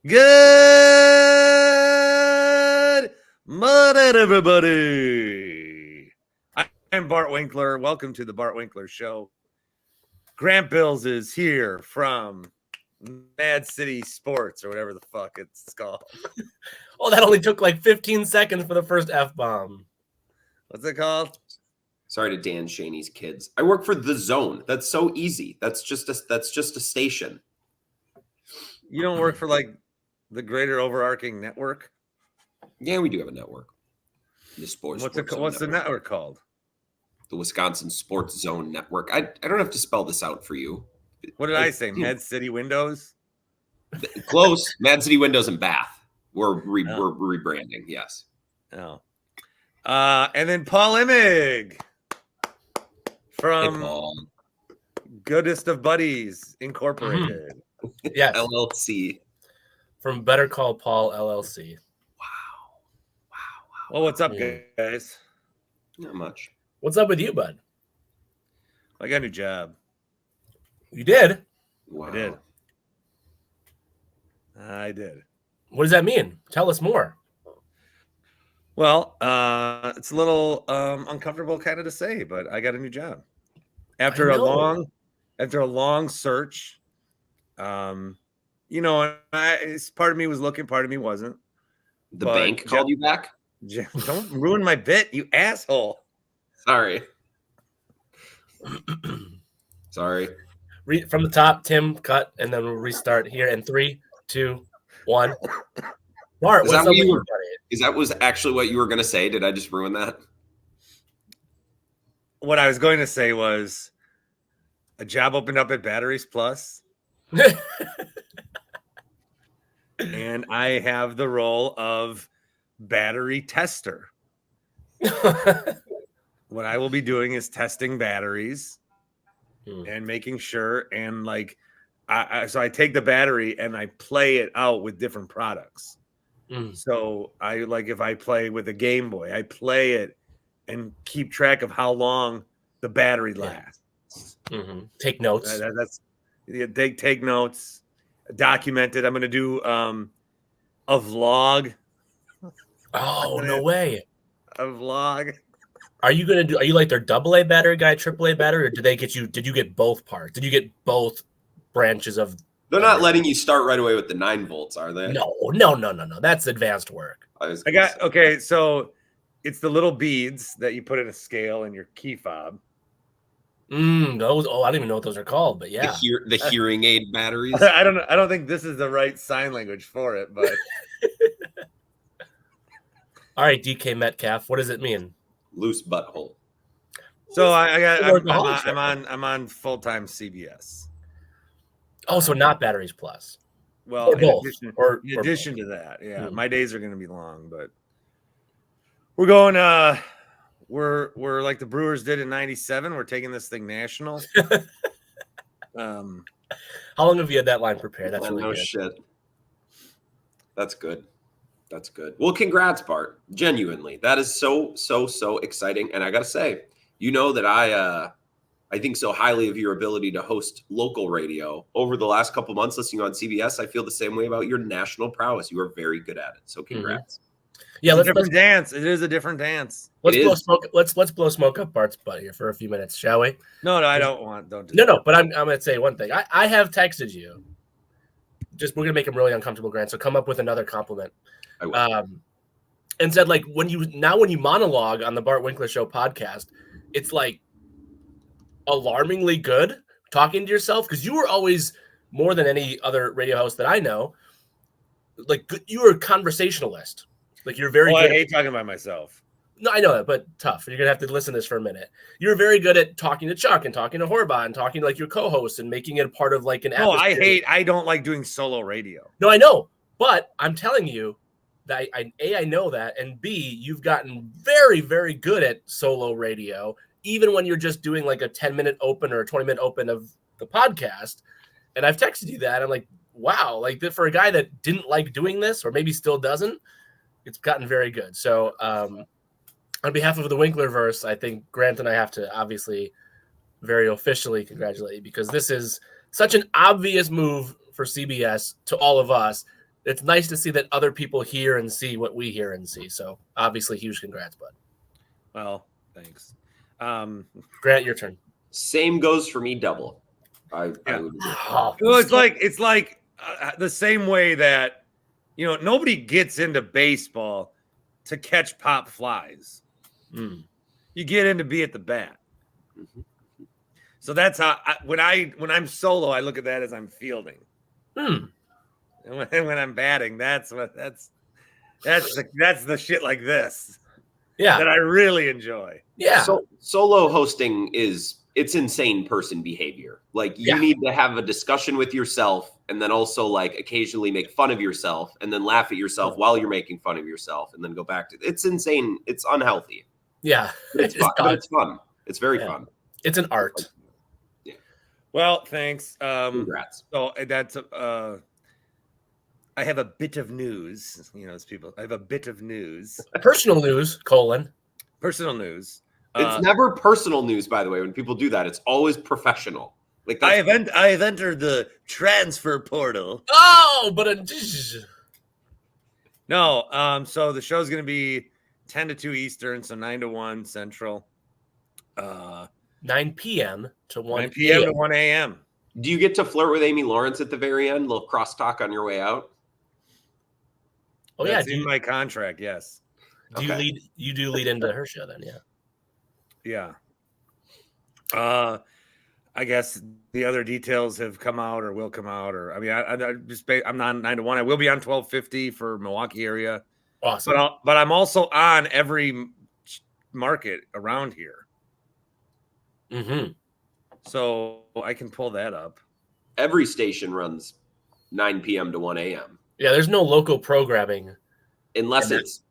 Good morning, everybody. I'm Bart Winkler. Welcome to the Bart Winkler Show. Grant Bills is here from Mad City Sports or whatever the fuck it's called. Oh, that only took like 15 seconds for the first F-bomb. What's it called? Sorry to Dan Schani's kids. I work for The Zone. That's so easy. That's just a station. You don't work for like the greater overarching network? Yeah, we do have a network. The sports. What's the network called? The Wisconsin Sports Zone Network. I don't have to spell this out for you. What did I say? Mad City Windows? Close. Mad City Windows and Bath. We're rebranding. Yes. Oh. And then Paul Immig from Goodest of Buddies Incorporated. Yes. LLC. From Better Call Paul LLC. Wow. Well, what's up, guys? Not much. What's up with you, bud? I got a new job. You did? Wow. I did. What does that mean? Tell us more. Well, it's a little uncomfortable kind of to say, but I got a new job. After a long search, part of me was looking, part of me wasn't. The bank called you back? Don't ruin my bit, you asshole. Sorry. Sorry. From the top, Tim, cut, and then we'll restart here in 3, 2, 1. Bart, Is that was actually what you were going to say? Did I just ruin that? What I was going to say was a job opened up at Batteries Plus. And I have the role of battery tester. What I will be doing is testing batteries and making sure, and so I take the battery and I play it out with different products. So if I play with a Game Boy, I play it and keep track of how long the battery lasts. Take notes. Take notes, document it. I'm going to do a vlog. Oh, no way. A vlog. Are you like their AA battery guy, AAA battery, or did you get both parts? Did you get both branches of? They're not letting you start right away with the 9 volts, are they? No. That's advanced work. So it's the little beads that you put in a scale in your key fob. Those. Oh, I don't even know what those are called, but yeah. The hearing aid batteries. I don't think this is the right sign language for it, but. All right, DK Metcalf, what does it mean? Loose butthole. So I'm on full-time CBS. Oh, so not Batteries Plus. Well, in addition both. to that, yeah, my days are going to be long, but we're going. We're like the Brewers did in '97. We're taking this thing national. How long have you had that line prepared? That's really good. Shit. That's good. That's good. Well, congrats, Bart. Genuinely, that is so exciting. And I gotta say, that I think so highly of your ability to host local radio. Over the last couple months listening on CBS, I feel the same way about your national prowess. You are very good at it. So congrats. Yeah, let's dance. It is a different dance. Let's blow smoke up Bart's butt here for a few minutes, shall we? No, I don't want. Don't do no, that. No. But I'm gonna say one thing. I have texted you. We're gonna make him really uncomfortable, Grant. So come up with another compliment. I will. And said when you monologue on the Bart Winkler Show podcast, it's like alarmingly good talking to yourself, because you were always, more than any other radio host that I know, like you were a conversationalist. Like you're very good. I hate talking about myself. No, I know that, but tough. You're gonna have to listen to this for a minute. You're very good at talking to Chuck and talking to Horvath and talking to like your co-host and making it a part of like an. No, I don't like doing solo radio. No, I know, but I'm telling you that I know that, and B, you've gotten very, very good at solo radio, even when you're just doing like a 10-minute open or a 20-minute open of the podcast. And I've texted you that. I'm like, wow, like for a guy that didn't like doing this, or maybe still doesn't, it's gotten very good. So on behalf of the Winklerverse, I think Grant and I have to obviously very officially congratulate you, because this is such an obvious move for CBS to all of us. it's nice to see that other people hear and see what we hear and see. So obviously, huge congrats, bud. Well, thanks. Grant, your turn. Same goes for me. Double. I would agree. Well, it's like the same way that nobody gets into baseball to catch pop flies. You get in to be at the bat. Mhm. So that's how when I'm solo, I look at that as I'm fielding. And when I'm batting, that's the shit like this. Yeah, that I really enjoy. Yeah. So solo hosting it's insane person behavior. Like you need to have a discussion with yourself and then also like occasionally make fun of yourself and then laugh at yourself while you're making fun of yourself and then go back to it's insane. It's unhealthy. Yeah. But it's fun. But it's fun. It's very fun. It's an art. Yeah. Well, thanks. Congrats. So that's I have a bit of news. As people, I have a bit of news. Personal news, : Personal news. It's never personal news, by the way. When people do that, it's always professional. Like I have entered the transfer portal. Oh, but no. So the show's going to be 10 to 2 Eastern, so 9 to 1 Central. 9 p.m. to 1 9 p.m. to 1 a.m. Do you get to flirt with Amy Lawrence at the very end? A little crosstalk on your way out? Oh, That's in my contract, yes. You do lead into her show then, Yeah. I guess the other details have come out or will come out, or I'm not 9 to 1. I will be on 1250 for Milwaukee area. Awesome. But I'm also on every market around here. Mm-hmm. So I can pull that up. Every station runs 9 p.m. to 1 a.m. Yeah, there's no local programming unless it's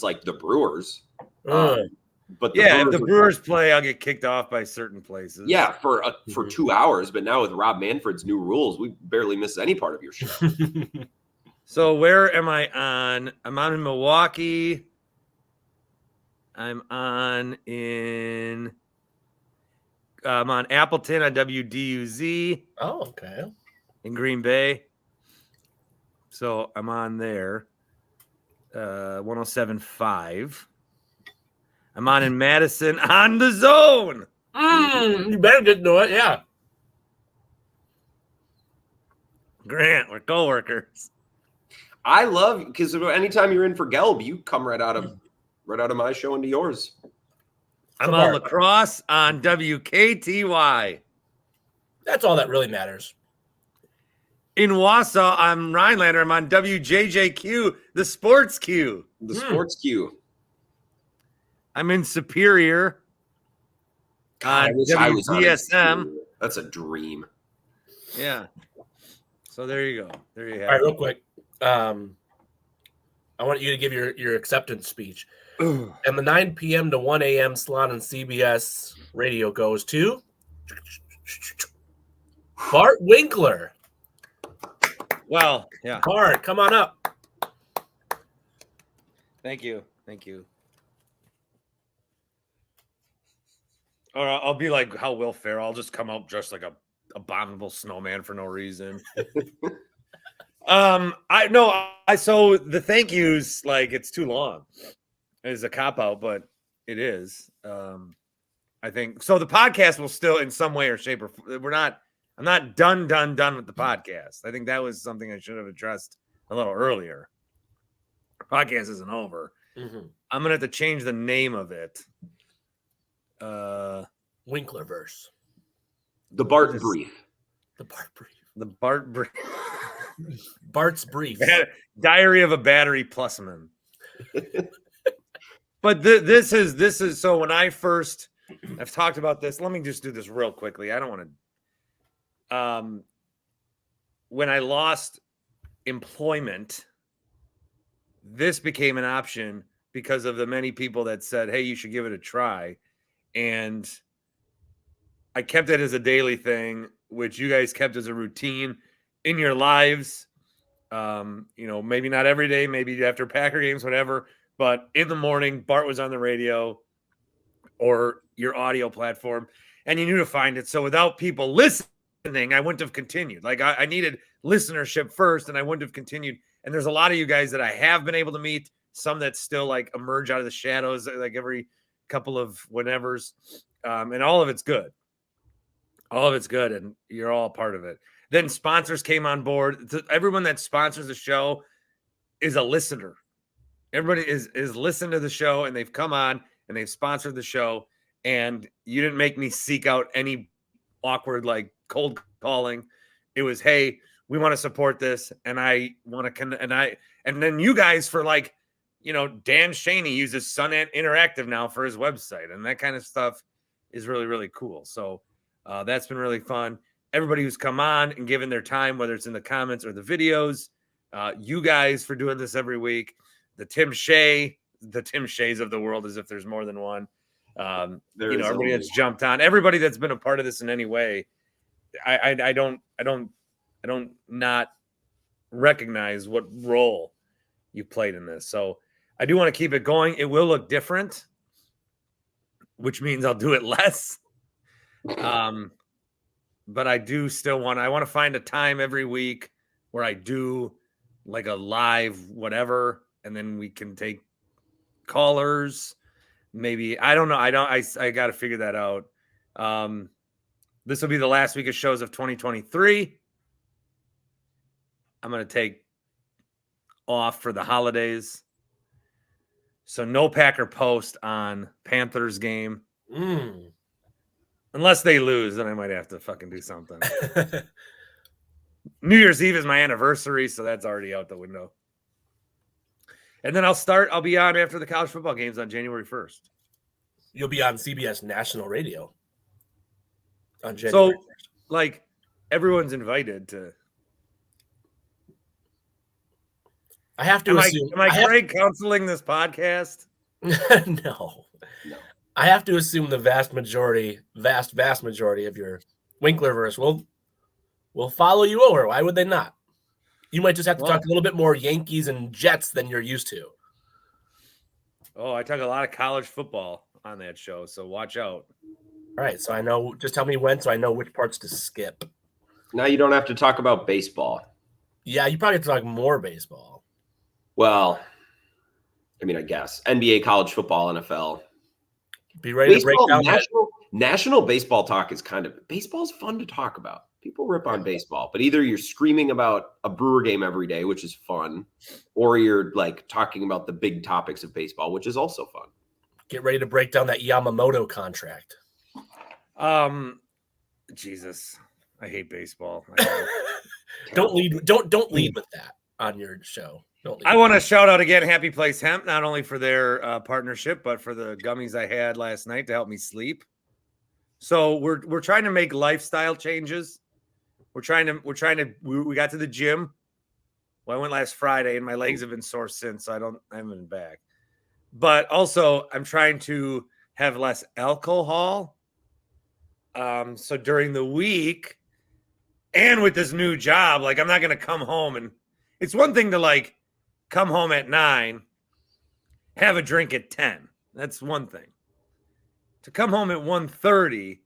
like the Brewers. But if the Brewers play, I'll get kicked off by certain places. Yeah, for 2 hours. But now with Rob Manfred's new rules, we barely miss any part of your show. So where am I on? I'm on in Milwaukee. I'm on Appleton on WDUZ. Oh, okay. In Green Bay. So I'm on there. 107.5. I'm on in Madison on the Zone. You better get to it, yeah. Grant, we're coworkers. I love because anytime you're in for Gelb, you come right out of my show into yours. I'm on Lacrosse on WKTY. That's all that really matters. In Wausau, I'm Rhinelander. I'm on WJJQ, the Sports Q. The Sports Q. I'm in Superior. God, on WDSM. That's a dream. Yeah. So there you go. There you have it. All right, real quick. I want you to give your acceptance speech. And the 9 p.m. to 1 a.m. slot on CBS radio goes to Bart Winkler. Well, yeah. Bart, come on up. Thank you. Or I'll be like how Will Ferrell. I'll just come out dressed like a abominable snowman for no reason. So the thank yous, like it's too long. It's a cop out, but it is. I think so. The podcast will still, in some way or shape, or I'm not done with the podcast. I think that was something I should have addressed a little earlier. The podcast isn't over. Mm-hmm. I'm gonna have to change the name of it. Winklerverse. The Bart Brief. The Bart Brief. The Bart Brief. Bart's Brief. Diary of a Battery Plusman. But this is so when I've talked about this. Let me just do this real quickly. I don't want to. When I lost employment, this became an option because of the many people that said, "Hey, you should give it a try," and I kept it as a daily thing, which you guys kept as a routine in your lives. Maybe not every day, maybe after Packer games, whatever. But in the morning, Bart was on the radio or your audio platform, and you knew to find it. So without people listening, I wouldn't have continued. Like I needed listenership first, and I wouldn't have continued. And there's a lot of you guys that I have been able to meet, some that still like emerge out of the shadows, like every couple of whenevers. And all of it's good. All of it's good, and you're all part of it. Then sponsors came on board. Everyone that sponsors the show is a listener. Everybody is listening to the show, and they've come on and they've sponsored the show. And you didn't make me seek out any awkward like cold calling. It was, hey, we want to support this, and I want to and then you guys for like, Dan Schani uses Sun Interactive now for his website, and that kind of stuff is really, really cool. So that's been really fun. Everybody who's come on and given their time, whether it's in the comments or the videos, you guys for doing this every week, the Tim Shays of the world, as if there's more than one. Everybody that's jumped on, everybody that's been a part of this in any way. I don't not recognize what role you played in this. So I do want to keep it going. It will look different, which means I'll do it less. But I do still want to find a time every week where I do like a live whatever, and then we can take callers. Maybe, I don't know. I got to figure that out. This will be the last week of shows of 2023. I'm going to take off for the holidays. So no Packer post on Panthers game. Unless they lose, then I might have to fucking do something. New Year's Eve is my anniversary, so that's already out the window. And then I'll be on after the college football games on January 1st. You'll be on CBS National Radio on January 1st. So, like, everyone's invited to. I have to assume. Am I Greg counseling this podcast? No. I have to assume the vast majority of your Winklerverse will follow you over. Why would they not? You might just have to talk a little bit more Yankees and Jets than you're used to. Oh, I talk a lot of college football on that show, so watch out. All right, so I know. Just tell me when, so I know which parts to skip. Now you don't have to talk about baseball. Yeah, you probably have to talk more baseball. Well, I mean, I guess NBA, college football, NFL. Be ready to break down national baseball talk is baseball's fun to talk about. People rip on baseball, but either you're screaming about a Brewer game every day, which is fun, or you're like talking about the big topics of baseball, which is also fun. Get ready to break down that Yamamoto contract. Jesus, I hate baseball. Don't lead with that on your show. I want to shout out again Happy Place Hemp, not only for their partnership, but for the gummies I had last night to help me sleep. So we're trying to make lifestyle changes. We got to the gym. Well, I went last Friday and my legs have been sore since, so I haven't been back. But also I'm trying to have less alcohol. So during the week and with this new job, like I'm not going to come home, and it's one thing to like come home at 9, have a drink at 10. That's one thing. To come home at 1:30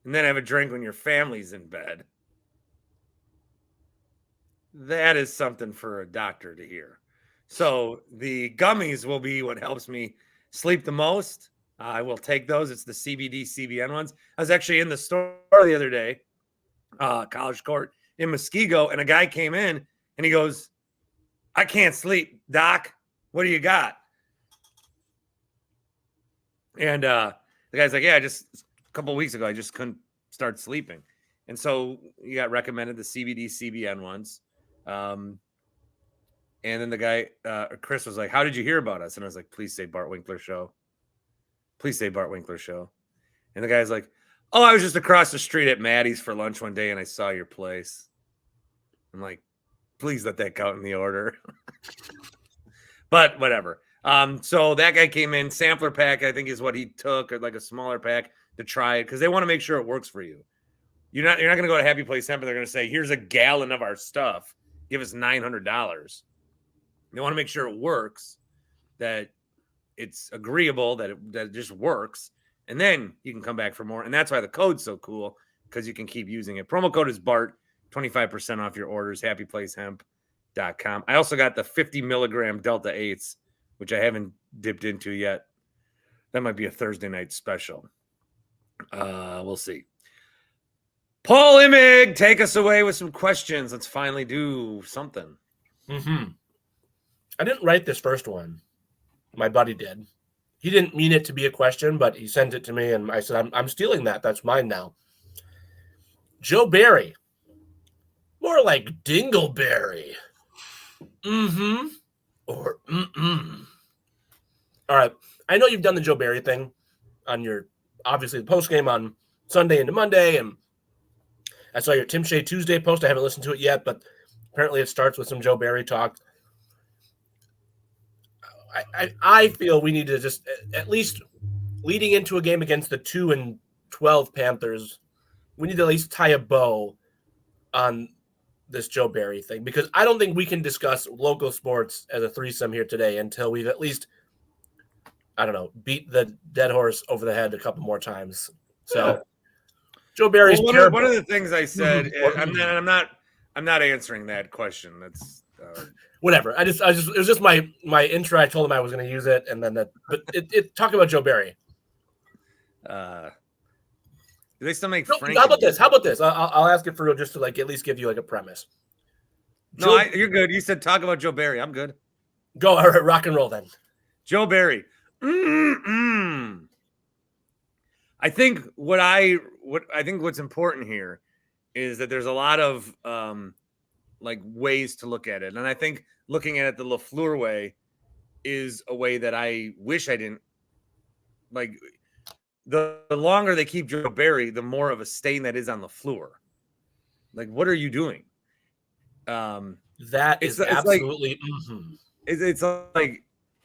and then have a drink when your family's in bed, that is something for a doctor to hear. So the gummies will be what helps me sleep the most. I will take those. It's the CBD CBN ones. I was actually in the store the other day, College Court in Muskego, and a guy came in and he goes, "I can't sleep, Doc. What do you got?" And the guy's like, "Yeah, just a couple of weeks ago, I just couldn't start sleeping." And so you got recommended the CBD CBN ones. And then the guy, Chris, was like, "How did you hear about us?" And I was like, "Please say Bart Winkler Show. Please say Bart Winkler Show." And the guy's like, "Oh, I was just across the street at Maddie's for lunch one day and I saw your place." I'm like, please let that count in the order. But whatever. So that guy came in, sampler pack, I think is what he took, or like a smaller pack to try it, because they want to make sure it works for you. You're not going to go to Happy Place Hemp and they're going to say, "Here's a gallon of our stuff. Give us $900. They want to make sure it works, that it's agreeable, that it just works. And then you can come back for more. And that's why the code's so cool, because you can keep using it. Promo code is BART. 25% off your orders, happyplacehemp.com. I also got the 50 milligram Delta 8s, which I haven't dipped into yet. That might be a Thursday night special. We'll see. Paul Immig, take us away with some questions. Let's finally do something. Mm-hmm. I didn't write this first one. My buddy did. He didn't mean it to be a question, but he sent it to me, and I said, I'm stealing that. That's mine now. Joe Barry. More like Dingleberry. Mm-hmm. Or mm-mm. All right. I know you've done the Joe Barry thing on your, obviously, the post game on Sunday into Monday, and I saw your Tim Shea Tuesday post. I haven't listened to it yet, but apparently it starts with some Joe Barry talk. I feel we need to just, at least leading into a game against the 2-12 Panthers, we need to at least tie a bow on this Joe Barry thing, because I don't think we can discuss local sports as a threesome here today until we've at least, I don't know, beat the dead horse over the head a couple more times. So Joe Barry's one of the things I said, I'm not answering that question. That's whatever. It was just my intro. I told him I was going to use it, and then talking about Joe Barry. Do they still make Frank? How about this? I'll ask it for real, just to like at least give you like a premise. No, you're good. You said talk about Joe Barry. I'm good. Go, all right, rock and roll then. Joe Barry. I think what's important here is that there's a lot of like ways to look at it, and I think looking at it the LaFleur way is a way that I wish I didn't like. The longer they keep Joe Barry, the more of a stain that is on LaFleur. Like, what are you doing? That is absolutely. It's like,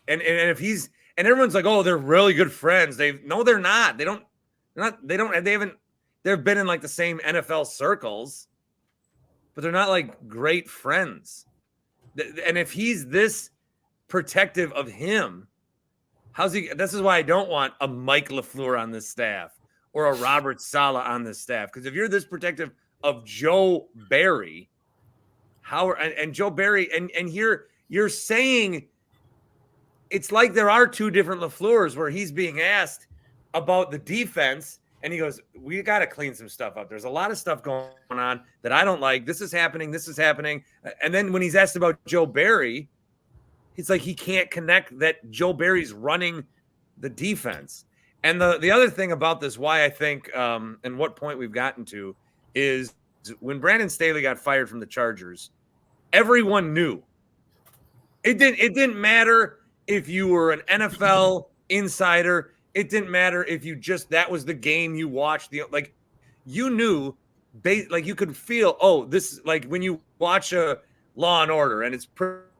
and if he's, and everyone's like, oh, they're really good friends. They're not. They've been in like the same NFL circles, but they're not like great friends. And if he's this protective of him, how's he? This is why I don't want a Mike LaFleur on this staff or a Robert Saleh on this staff. Because if you're this protective of Joe Barry, and Joe Barry, and here you're saying it's like there are two different LaFleurs where he's being asked about the defense, and he goes, "We got to clean some stuff up. There's a lot of stuff going on that I don't like. This is happening. This is happening." And then when he's asked about Joe Barry, it's like he can't connect that Joe Barry's running the defense. And the other thing about this, why I think, and what point we've gotten to, is when Brandon Staley got fired from the Chargers, everyone knew. It didn't matter if you were an NFL insider. It didn't matter if you that was the game you watched. You knew, like you could feel, oh, this is like when you watch a Law and Order and it's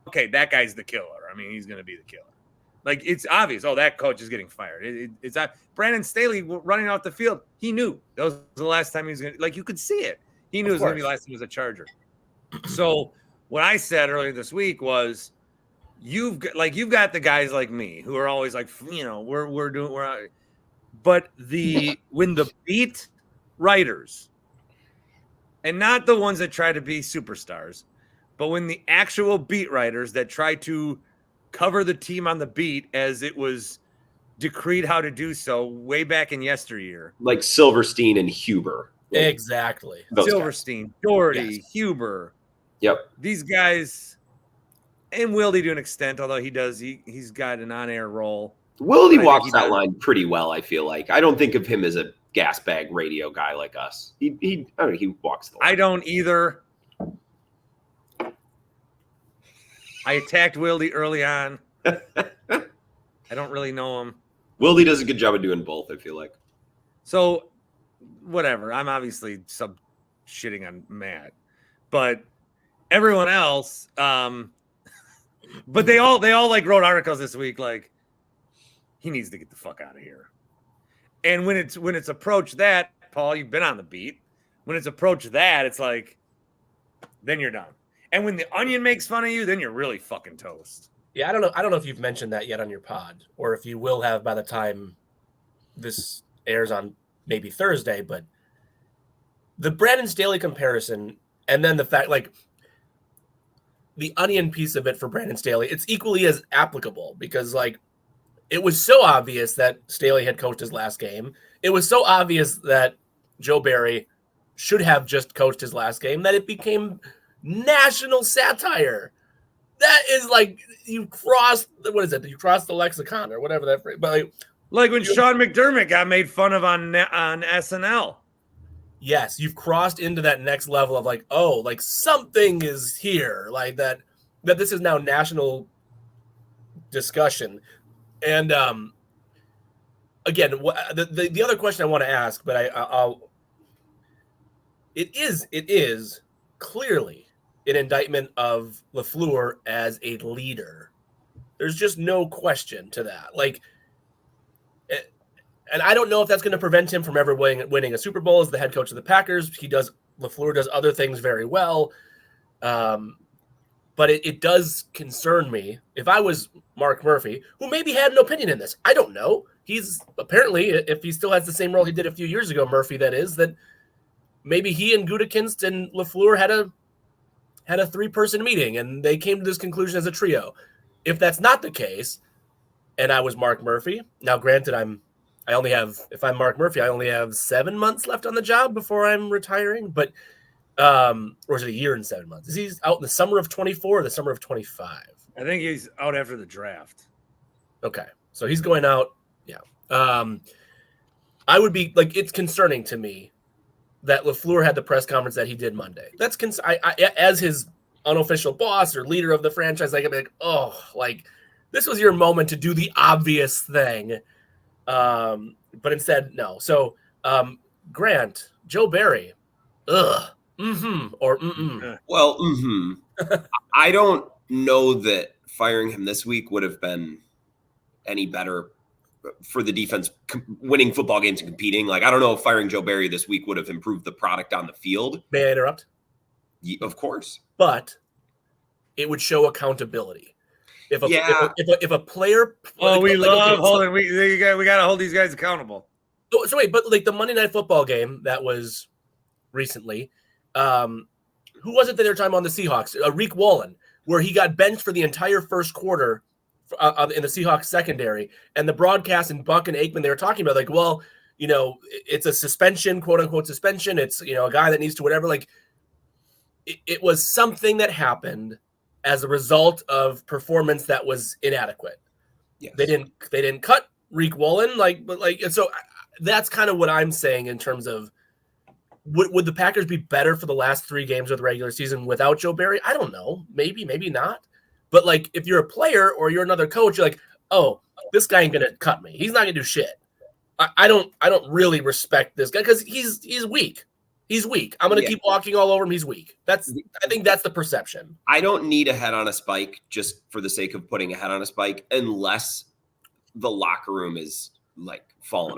okay, that guy's the killer. I mean, he's going to be the killer. Like, it's obvious. Oh, that coach is getting fired. It's not Brandon Staley running off the field. He knew that was the last time he was going to, like, you could see it. He knew it was going to be the last time he was a Charger. So what I said earlier this week was, you've got the guys like me who are always like, but when the beat writers, and not the ones that try to be superstars, but when the actual beat writers that try to cover the team on the beat as it was decreed how to do so way back in yesteryear. Like Silverstein and Huber. Exactly. Silverstein, Doherty, yes. Huber. Yep. These guys, and Wildy to an extent, although he's got an on-air role. Wildy walks that line pretty well, I feel like. I don't think of him as a gas bag radio guy like us. He walks the line. I don't either. I attacked Wildy early on. I don't really know him. Wildy does a good job of doing both, I feel like. So, whatever. I'm obviously shitting on Matt. But everyone else, but they all like wrote articles this week like, he needs to get the fuck out of here. And when it's approached that, Paul, you've been on the beat. When it's approached that, it's like, then you're done. And when the Onion makes fun of you, then you're really fucking toast. Yeah, I don't know if you've mentioned that yet on your pod, or if you will have by the time this airs on maybe Thursday, but the Brandon Staley comparison And then the fact, like, the onion piece of it for Brandon Staley, it's equally as applicable because, like, it was so obvious that Staley had coached his last game. It was so obvious that Joe Barry should have just coached his last game that it became national satire. That is like you crossed the lexicon or whatever that phrase. But like when Sean McDermott got made fun of on SNL. Yes, you've crossed into that next level of like, oh, like something is here, like that this is now national discussion. And again, the other question I want to ask, but it is clearly an indictment of LaFleur as a leader. There's just no question to that. Like, and I don't know if that's going to prevent him from ever winning a Super Bowl as the head coach of the Packers. LaFleur does other things very well. But it does concern me. If I was Mark Murphy, who maybe had an opinion in this, I don't know. He's apparently, if he still has the same role he did a few years ago, Murphy, that maybe he and Gutekunst and LaFleur had a 3-person meeting and they came to this conclusion as a trio. If that's not the case, and I was Mark Murphy, now granted, if I'm Mark Murphy, I only have 7 months left on the job before I'm retiring, but or is it a year and 7 months? Is he out in the summer of 24 or the summer of 25? I think he's out after the draft. Okay. So he's going out. Yeah. I would be like, it's concerning to me that LaFleur had the press conference that he did Monday. That's as his unofficial boss or leader of the franchise, like, I'd be like, oh, like this was your moment to do the obvious thing. But instead, no. So, Grant, Joe Barry, Mmhmm or mm-mm. Well, I don't know that firing him this week would have been any better for the defense winning football games and competing. Like, I don't know if firing Joe Barry this week would have improved the product on the field. May I interrupt? Of course. But it would show accountability. If a player, we got to hold these guys accountable. So wait, but like the Monday Night Football game that was recently, who was it that they were talking about on the Seahawks? Reek Wallen, where he got benched for the entire first quarter in the Seahawks secondary, and the broadcast and Buck and Aikman, they were talking about like, well, it's a suspension, quote unquote suspension. It's a guy that needs to whatever. Like, it was something that happened as a result of performance that was inadequate. Yes. They didn't cut Reek Wallen, and so that's kind of what I'm saying in terms of would the Packers be better for the last 3 games of the regular season without Joe Barry? I don't know. Maybe not. But like if you're a player or you're another coach, you're like, oh, this guy ain't gonna cut me. He's not gonna do shit. I don't really respect this guy because he's weak. He's weak. I'm going to keep walking all over him. He's weak. I think that's the perception. I don't need a head on a spike just for the sake of putting a head on a spike unless the locker room is like falling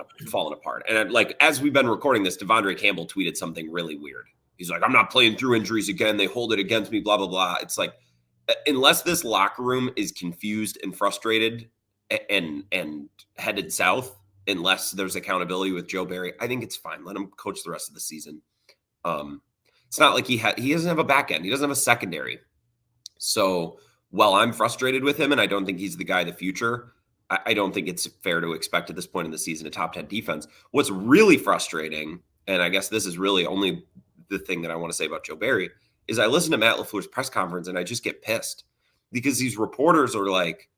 apart. And like, as we've been recording this, Devondre Campbell tweeted something really weird. He's like, I'm not playing through injuries again. They hold it against me, blah, blah, blah. It's like, unless this locker room is confused and frustrated and headed south, unless there's accountability with Joe Barry, I think it's fine. Let him coach the rest of the season. It's not like he doesn't have a back end. He doesn't have a secondary. So while I'm frustrated with him and I don't think he's the guy of the future, I don't think it's fair to expect at this point in the season a top 10 defense. What's really frustrating, and I guess this is really only the thing that I want to say about Joe Barry, is I listen to Matt LaFleur's press conference and I just get pissed because these reporters are like,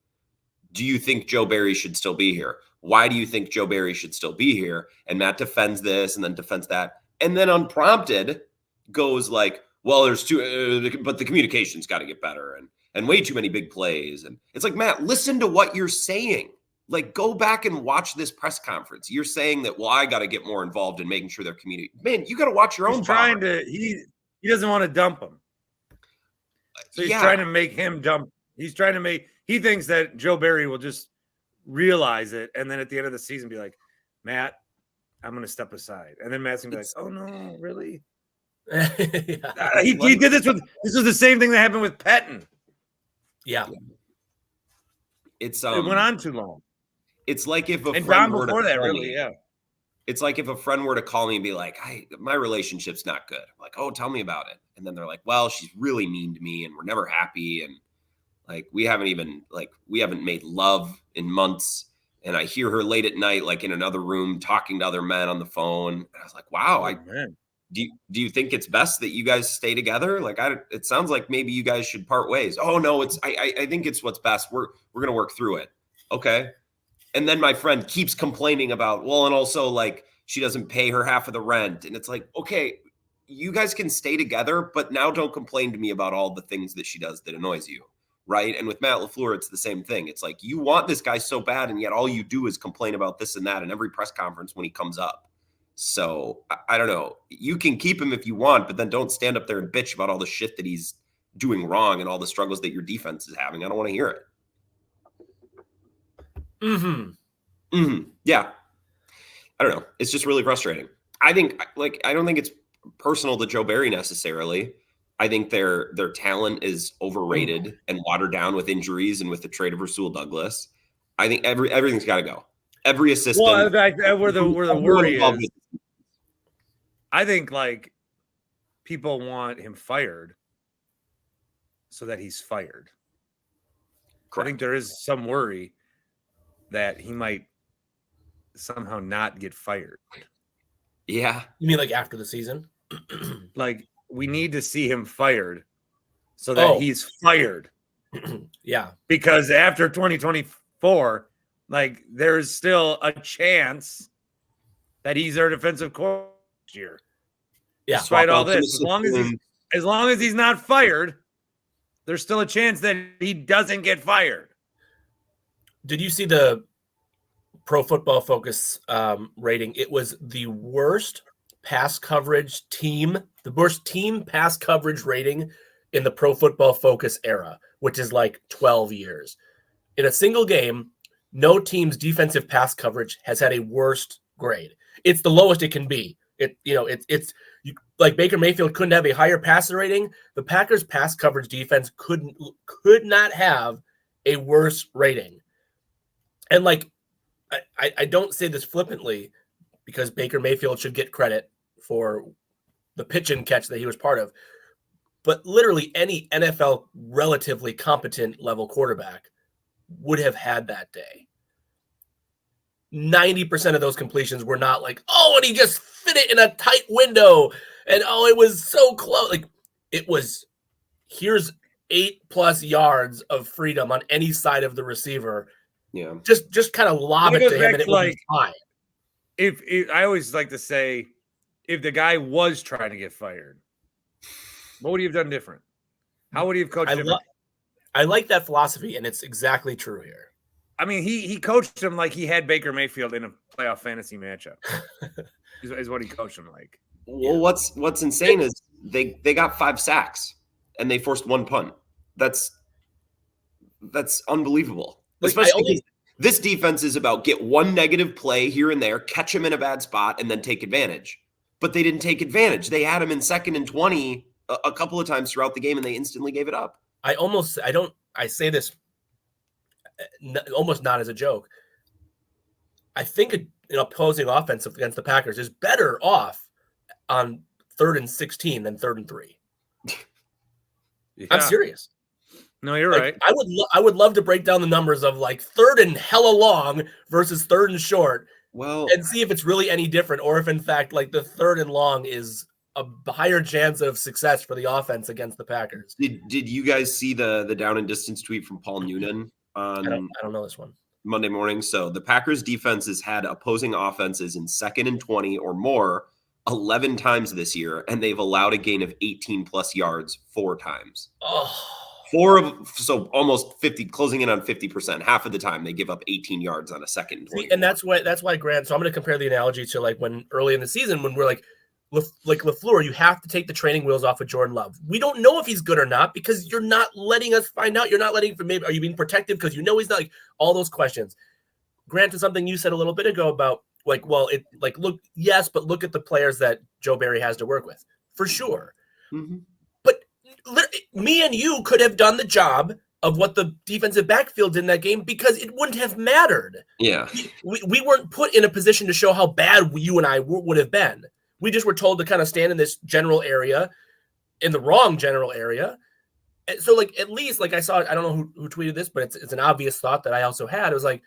do you think Joe Barry should still be here? Why do you think Joe Barry should still be here? And Matt defends this and then defends that. And then unprompted goes like, well, there's but the communication's got to get better and way too many big plays. And it's like, Matt, listen to what you're saying. Like, go back and watch this press conference. You're saying that, well, I got to get more involved in making sure they're communicating. Man, you got to watch your own. He doesn't want to dump him. So he's trying to make him dump. He thinks that Joe Barry will just realize it. And then at the end of the season be like, Matt, I'm going to step aside. And then Matt's going to be like, oh no, really? He did this this was the same thing that happened with Pettin. Yeah. It went on too long. It's like if a and friend Don before that, really, yeah. It's like if a friend were to call me and be like, my relationship's not good. I'm like, oh, tell me about it. And then they're like, well, she's really mean to me and we're never happy. And like, we haven't made love in months. And I hear her late at night, like in another room talking to other men on the phone. And I was like, wow, do you think it's best that you guys stay together? Like, it sounds like maybe you guys should part ways. Oh no, I think it's what's best. We're going to work through it. Okay. And then my friend keeps complaining about, well, and also like she doesn't pay her half of the rent. And it's like, okay, you guys can stay together, but now don't complain to me about all the things that she does that annoys you. Right. And with Matt LaFleur, it's the same thing. It's like, you want this guy so bad, and yet all you do is complain about this and that in every press conference when he comes up. So I don't know. You can keep him if you want, but then don't stand up there and bitch about all the shit that he's doing wrong and all the struggles that your defense is having. I don't want to hear it. Yeah. I don't know. It's just really frustrating. I don't think it's personal to Joe Barry necessarily. I think their talent is overrated and watered down with injuries and with the trade of Rasul Douglas. I think everything's got to go. Every assistant. Well, where the worry is, I think like people want him fired so that he's fired. Correct. I think there is some worry that he might somehow not get fired. Yeah. You mean like after the season? Like, we need to see him fired so that he's fired. Yeah. Because after 2024, like, there's still a chance that he's our defensive coordinator this year. Yeah. Despite all this, as long as he's not fired, there's still a chance that he doesn't get fired. Did you see the Pro Football Focus rating? It was the worst pass coverage team, the worst team pass coverage rating in the Pro Football Focus era, which is like 12 years. In a single game, no team's defensive pass coverage has had a worst grade. It's the lowest it can be. Like Baker Mayfield couldn't have a higher passer rating. The Packers' pass coverage defense could not have a worse rating. And like, I don't say this flippantly because Baker Mayfield should get credit for the pitch and catch that he was part of. But literally any NFL relatively competent level quarterback would have had that day. 90% of those completions were not like, oh, and he just fit it in a tight window. And, oh, it was so close. Like, it was, here's 8+ yards of freedom on any side of the receiver. Yeah. Just kind of lob it to him and it would be fine. If I always like to say, if the guy was trying to get fired, what would he have done different? How would he have coached different? I like that philosophy, and it's exactly true here. I mean, he coached him like he had Baker Mayfield in a playoff fantasy matchup. is what he coached him like. Well, what's insane is they got 5 sacks and they forced 1 punt. That's unbelievable. Like, especially this defense is about get 1 negative play here and there, catch him in a bad spot, and then take advantage. But they didn't take advantage. They had him in 2nd and 20 a couple of times throughout the game, and they instantly gave it up. I say this almost not as a joke. I think an opposing offense against the Packers is better off on 3rd and 16 than 3rd and 3. Yeah. I'm serious. No, you're like, right. I would love to break down the numbers of like 3rd and hella long versus 3rd and short. Well, and see if it's really any different, or if in fact like the 3rd and long is a higher chance of success for the offense against the Packers. Did you guys see the down and distance tweet from Paul Noonan on I don't know this one. Monday morning? So the Packers defense has had opposing offenses in 2nd and 20 or more 11 times this year, and they've allowed a gain of 18+ yards 4 times. So almost 50, closing in on 50%. Half of the time they give up 18 yards on a 2nd and 20. And that's why Grant. So I'm going to compare the analogy to like when early in the season when we're like LaFleur, you have to take the training wheels off of Jordan Love. We don't know if he's good or not because you're not letting us find out. You're not letting for maybe are you being protective because you know he's not, like all those questions. Grant, to something you said a little bit ago about like, well, it like look, yes, but look at the players that Joe Barry has to work with for sure. Mm-hmm. Me and you could have done the job of what the defensive backfield did in that game because it wouldn't have mattered. Yeah. We weren't put in a position to show how bad you and I would have been. We just were told to kind of stand in this general area in the wrong general area. And so, like, at least, like, I saw, I don't know who tweeted this, but it's an obvious thought that I also had. It was like,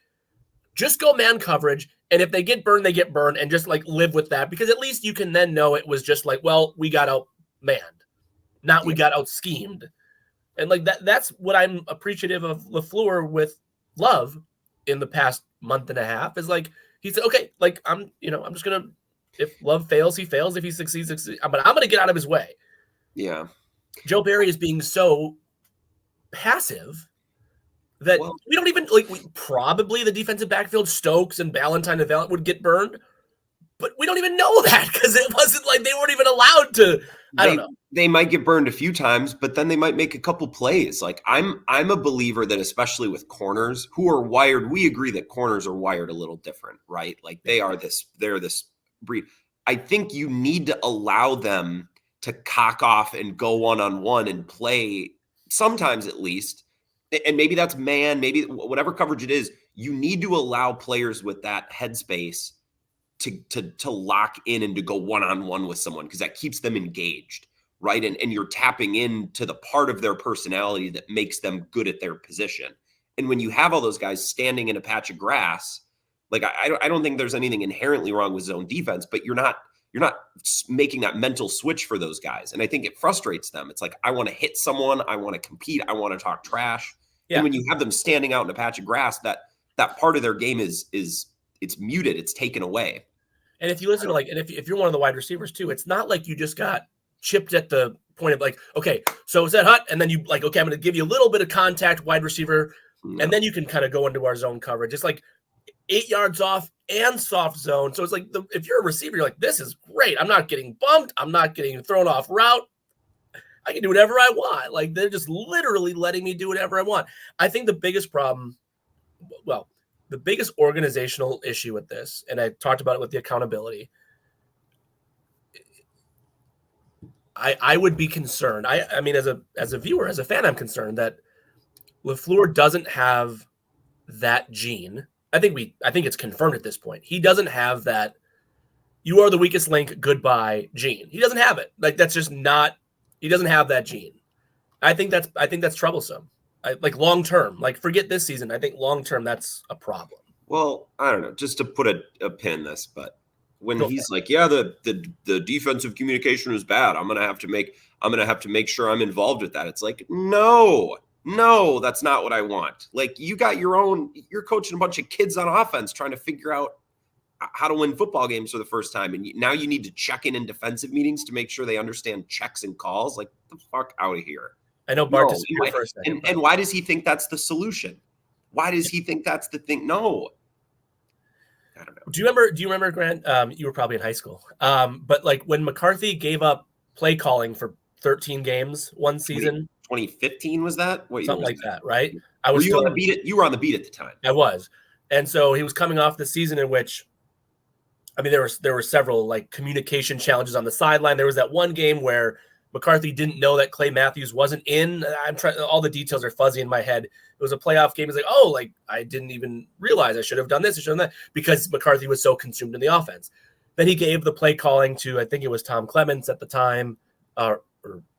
just go man coverage. And if they get burned, they get burned, and just like live with that, because at least you can then know it was just like, well, we got out manned, not we got out schemed. And like that's what I'm appreciative of LaFleur with Love in the past month and a half, is like, he said, okay, like I'm just going to, if Love fails, he fails. If he succeeds, but I'm going to get out of his way. Yeah. Joe Barry is being so passive that we don't even like. Probably the defensive backfield, Stokes and Ballantyne and Valent, would get burned, but we don't even know that because it wasn't like they weren't even allowed to. I don't know. They might get burned a few times, but then they might make a couple plays. Like I'm a believer that, especially with corners who are wired, we agree that corners are wired a little different, right? Like they're this breed. I think you need to allow them to cock off and go one-on-one and play sometimes, at least. And maybe that's man, maybe whatever coverage it is, you need to allow players with that headspace to lock in and to go one-on-one with someone, because that keeps them engaged, right? And you're tapping into the part of their personality that makes them good at their position. And when you have all those guys standing in a patch of grass, like I don't think there's anything inherently wrong with zone defense, but you're not making that mental switch for those guys. And I think it frustrates them. It's like, I want to hit someone. I want to compete. I want to talk trash. Yeah. And when you have them standing out in a patch of grass, that part of their game is it's muted. It's taken away. And if you listen to and if you're one of the wide receivers too, it's not like you just got chipped at the point of like, okay, so is that hut? And then you like, okay, I'm going to give you a little bit of contact, wide receiver. No. And then you can kind of go into our zone coverage. It's like 8 yards off and soft zone. So it's like, if you're a receiver, you're like, this is great. I'm not getting bumped. I'm not getting thrown off route. I can do whatever I want. Like, they're just literally letting me do whatever I want. I think the biggest problem, the biggest organizational issue with this, and I talked about it with the accountability, I would be concerned. I mean, as a viewer, as a fan, I'm concerned that LaFleur doesn't have that gene. I think it's confirmed at this point. He doesn't have that you are the weakest link, goodbye gene. He doesn't have it. Like, that's just not, he doesn't have that gene. I think that's troublesome. Like long term, like forget this season. I think long term that's a problem. Well, I don't know, just to put a pin in this, but when he's like, yeah, the defensive communication was bad, I'm gonna have to make sure I'm involved with that. It's like, no, that's not what I want. Like, you got you're coaching a bunch of kids on offense trying to figure out how to win football games for the first time. And now you need to check in defensive meetings to make sure they understand checks and calls. Like, the fuck out of here. I know Bart disagreed for a second. And why does he think that's the solution? Why does he think that's the thing? No. I don't know. Do you remember, Grant? You were probably in high school. But like when McCarthy gave up play calling for 13 games one season. 2015 was that? Something like that, right? You were on the beat at the time. I was. And so he was coming off the season in which, I mean, there were several like communication challenges on the sideline. There was that one game where McCarthy didn't know that Clay Matthews wasn't in. I'm trying. All the details are fuzzy in my head. It was a playoff game. It's like, oh, like I didn't even realize I should have done this. I should have done that, because McCarthy was so consumed in the offense. Then he gave the play calling to, I think it was Tom Clements at the time, or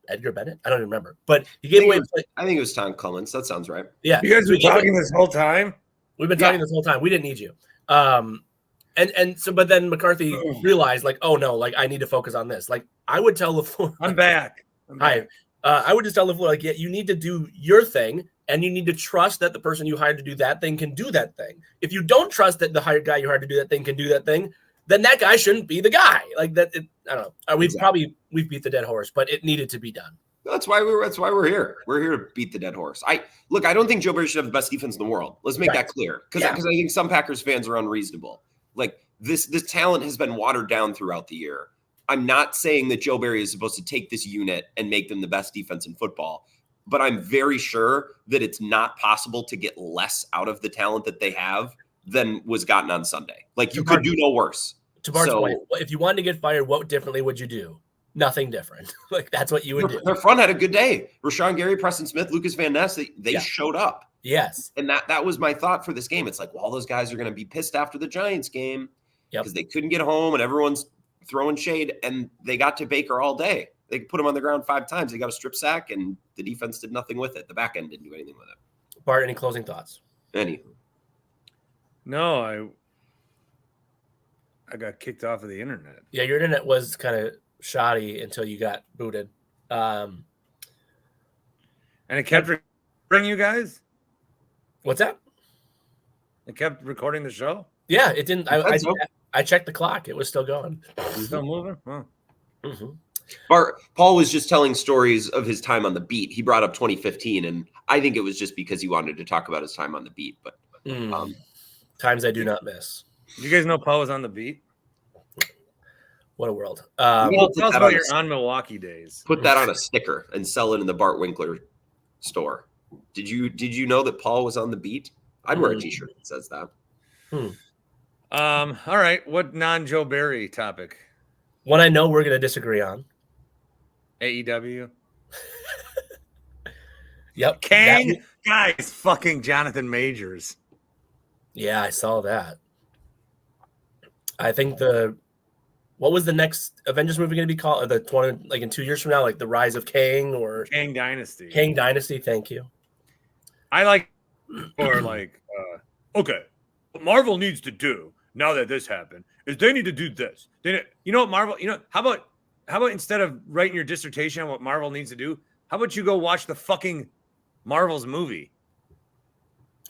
Edgar Bennett. I don't even remember. But he gave away. I think it was Tom Clements. That sounds right. Yeah. You guys were talking this whole time? We've been talking this whole time. We didn't need you. And so, but then McCarthy realized, like, oh no, like I need to focus on this. Like, I would tell LaFleur, I'm back. I would just tell LaFleur, like, yeah, you need to do your thing, and you need to trust that the person you hired to do that thing can do that thing. If you don't trust that the hired guy you hired to do that thing can do that thing, then that guy shouldn't be the guy. Like that. I don't know. We've beat the dead horse, but it needed to be done. That's why we're here. We're here to beat the dead horse. I don't think Joe Barry should have the best defense in the world. Let's make that clear, because I think some Packers fans are unreasonable. Like, this talent has been watered down throughout the year. I'm not saying that Joe Barry is supposed to take this unit and make them the best defense in football, but I'm very sure that it's not possible to get less out of the talent that they have than was gotten on Sunday. Like, you could do no worse. To Bart's point, if you wanted to get fired, what differently would you do? Nothing different. Like, that's what you would do. Their front had a good day. Rashawn Gary, Preston Smith, Lucas Van Ness, they showed up. Yes. And that was my thought for this game. It's like, well, all those guys are going to be pissed after the Giants game because they couldn't get home and everyone's throwing shade, and they got to Baker all day. They put him on the ground 5 times. They got a strip sack, and the defense did nothing with it. The back end didn't do anything with it. Bart, any closing thoughts? No, I got kicked off of the internet. Yeah, your internet was kind of shoddy until you got booted. And it kept recording you guys? What's that? It kept recording the show? Yeah, it didn't. I checked the clock. It was still going. Still moving? Huh. Mm-hmm. Paul was just telling stories of his time on the beat. He brought up 2015, and I think it was just because he wanted to talk about his time on the beat. But times I do not miss. You guys know Paul was on the beat? What a world. Well, tell us about your on Milwaukee days. Put that on a sticker and sell it in the Bart Winkler store. Did you know that Paul was on the beat? I'd wear a t-shirt that says that. All right. What non-Joe Barry topic? One I know we're going to disagree on. AEW. Yep. Kang, guys, fucking Jonathan Majors. Yeah, I saw that. I think what was the next Avengers movie going to be called? Or the 20, like in 2 years from now, like the Rise of Kang or Kang Dynasty. Kang Dynasty. Thank you. I like, or like, okay, what Marvel needs to do now that this happened is they need to do this. You know what Marvel? How about instead of writing your dissertation on what Marvel needs to do, how about you go watch the fucking Marvels movie?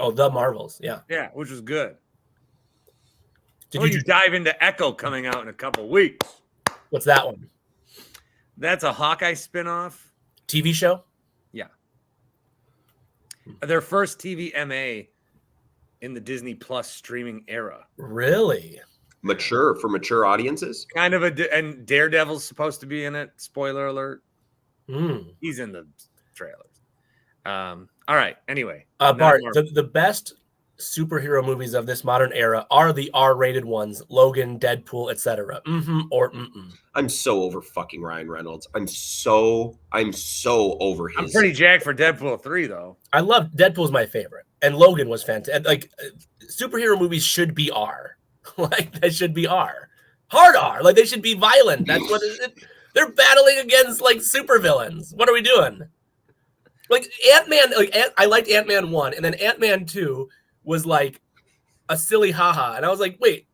Oh, The Marvels, yeah, which was good. Did you dive into Echo coming out in a couple weeks? What's that one? That's a Hawkeye spinoff. TV show? Yeah. Their first TV MA in the Disney Plus streaming era. Really? For mature audiences? Kind of and Daredevil's supposed to be in it. Spoiler alert. He's in the trailers. All right. Anyway. Bart, the best superhero movies of this modern era are the R-rated ones. Logan, Deadpool, etc. Or mm-mm. I'm so over fucking Ryan Reynolds. I'm so over his. I'm pretty jacked for Deadpool 3 though. I love Deadpool's my favorite, and Logan was fantastic. Like superhero movies should be R. Like they should be R. Hard R. Like they should be violent. That's what they're battling against like supervillains. What are we doing? Like Ant-Man, I liked Ant-Man 1, and then Ant-Man 2 was like a silly haha. And I was like, wait,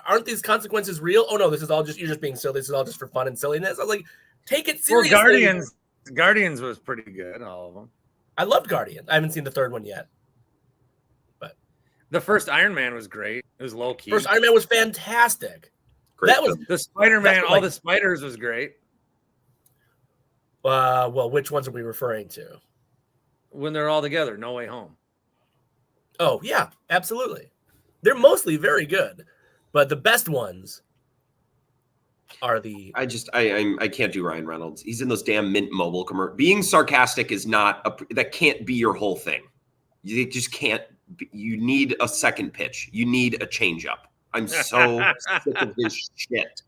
aren't these consequences real? Oh no, this is all just, you're just being silly. This is all just for fun and silliness. I was like, take it seriously. Well, Guardians was pretty good, all of them. I loved Guardians. I haven't seen the third one yet. But the first Iron Man was great. It was low key. First Iron Man was fantastic. Great that was the Spider-Man, all the spiders was great. Well, which ones are we referring to? When they're all together, No Way Home. Oh, yeah, absolutely. They're mostly very good, but the best ones are the... I can't do Ryan Reynolds. He's in those damn Mint Mobile commercials. Being sarcastic is that can't be your whole thing. You just can't. You need a second pitch. You need a change up. I'm so sick of his shit.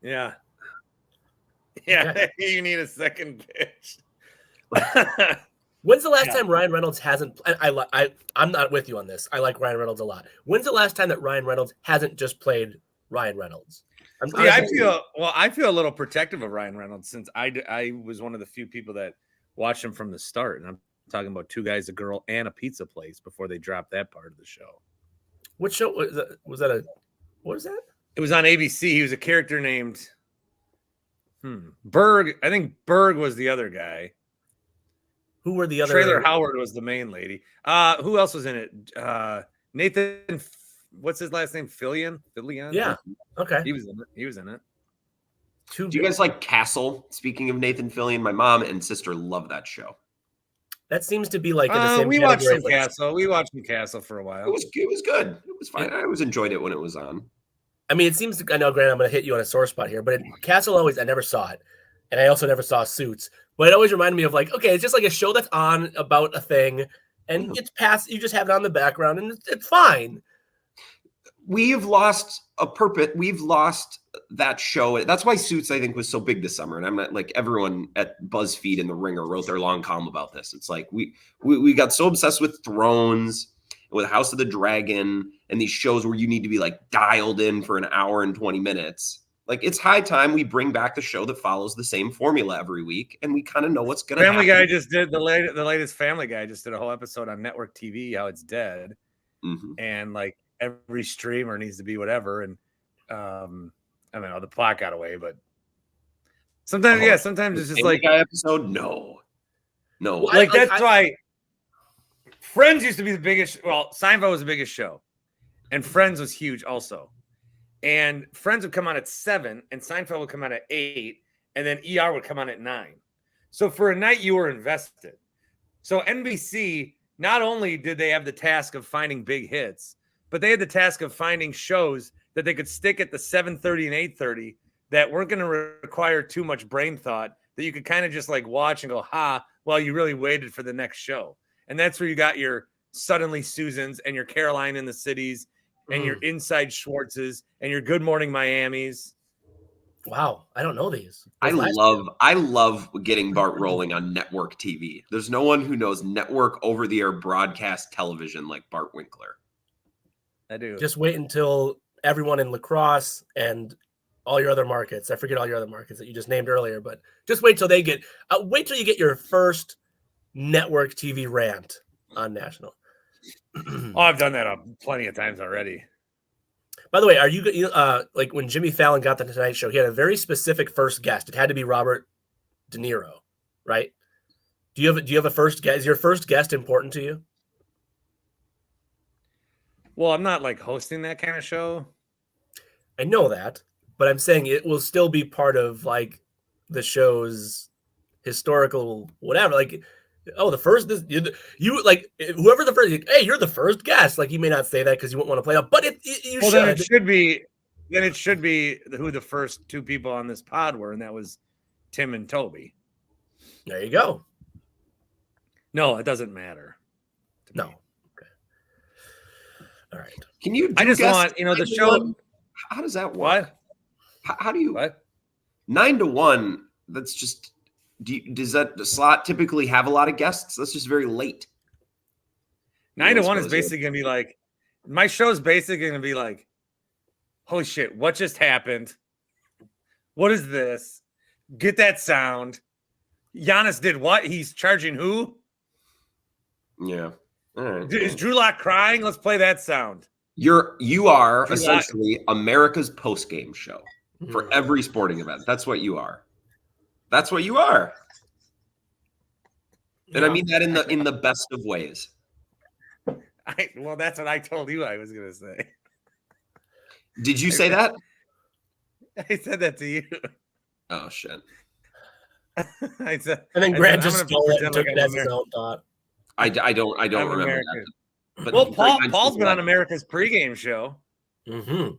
Yeah. Yeah, you need a second pitch. When's the last time Ryan Reynolds hasn't? I'm not with you on this. I like Ryan Reynolds a lot. When's the last time that Ryan Reynolds hasn't just played Ryan Reynolds? I feel a little protective of Ryan Reynolds since I was one of the few people that watched him from the start, and I'm talking about Two Guys, a Girl, and a Pizza Place before they dropped that part of the show. What show was that? What was that? It was on ABC. He was a character named Berg. I think Berg was the other guy. Who were the other? Trailer Howard was the main lady. Who else was in it? Nathan, what's his last name? Fillion? Yeah. Okay. He was in it. Do you guys like Castle? Speaking of Nathan Fillion, my mom and sister love that show. That seems to be like in the same we watched some Castle. We watched some Castle for a while. It was good. It was fine. I always enjoyed it when it was on. I mean, it seems to, I know, Grant, I'm going to hit you on a sore spot here, but Castle I never saw it. And I also never saw Suits. But it always reminded me of like, okay, it's just like a show that's on about a thing, and it's past, you just have it on the background, and it's fine. We've lost a purpose. We've lost that show. That's why Suits, I think, was so big this summer. And I'm not like everyone at BuzzFeed and The Ringer wrote their long column about this. It's like we got so obsessed with Thrones, with House of the Dragon, and these shows where you need to be like dialed in for an hour and 20 minutes. Like, it's high time we bring back the show that follows the same formula every week, and we kind of know what's going to happen. Family Guy just did the latest Family Guy just did a whole episode on network TV, how it's dead, and like every streamer needs to be whatever. And I mean, the plot got away, but sometimes, sometimes it's just Family like Guy episode. No, like that's why Friends used to be the biggest. Well, Seinfeld was the biggest show, and Friends was huge also. And Friends would come on at 7, and Seinfeld would come on at 8, and then ER would come on at 9. So for a night, you were invested. So NBC, not only did they have the task of finding big hits, but they had the task of finding shows that they could stick at the 7:30 and 8:30 that weren't going to require too much brain thought, that you could kind of just like watch and go, while you really waited for the next show. And that's where you got your Suddenly Susans and your Caroline in the Cities and your Inside Schwartzes and your Good Morning Miamis. Wow, I don't know these. I love getting Bart rolling on network TV. There's no one who knows network over-the-air broadcast television like Bart Winkler. I do. Just wait until everyone in lacrosse and all your other markets. I forget all your other markets that you just named earlier, but just wait till they get. Wait till you get your first network TV rant on national. I've done that plenty of times already. By the way, are you like when Jimmy Fallon got the Tonight Show? He had a very specific first guest. It had to be Robert De Niro, right? Do you have a first guest? Is your first guest important to you? Well, I'm not like hosting that kind of show. I know that, but I'm saying it will still be part of like the show's historical whatever. Like, the first you like whoever the first. Hey, you're the first guest. Like, you may not say that because you won't want to play up, but you should. Then it should be. Then it should be who the first two people on this pod were, and that was Tim and Toby. There you go. No, it doesn't matter. No. Okay. All right. Can you? I just want the show. How does that work? What? How do you? What? 9 to 1. That's just. Does that slot typically have a lot of guests? That's just very late. 9 to 1 is basically going to be like, my show's basically going to be like, holy shit, what just happened? What is this? Get that sound. Giannis did what? He's charging who? Yeah. All right. Is Drew Lock crying? Let's play that sound. You are Drew essentially Lock. America's post-game show for every sporting event. That's what you are. That's what you are. And I mean that in the best of ways. Well, that's what I told you I was going to say. Did you say that? I said that to you. Oh, shit. I said, and then Grant just stole it and took it as his own thought. I don't remember that. But well, Paul's been on America's pregame show. Mm-hmm.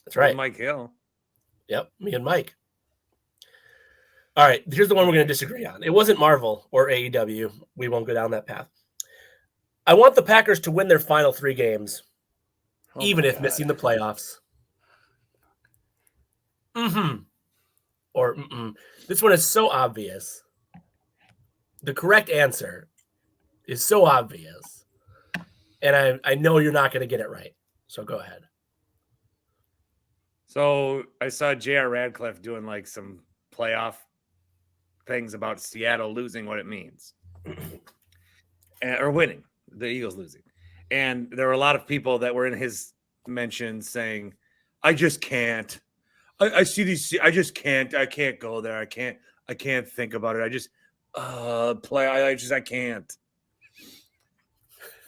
That's right. With Mike Hill. Yep, me and Mike. All right, here's the one we're going to disagree on. It wasn't Marvel or AEW. We won't go down that path. I want the Packers to win their final 3 games, even if missing the playoffs. Or this one is so obvious. The correct answer is so obvious. And I know you're not going to get it right. So go ahead. So I saw J.R. Radcliffe doing like some playoff things about Seattle losing, what it means, or winning, the Eagles losing. And there were a lot of people that were in his mentions saying, I just can't. I see these. I just can't. I can't go there. I can't think about it. I just I can't.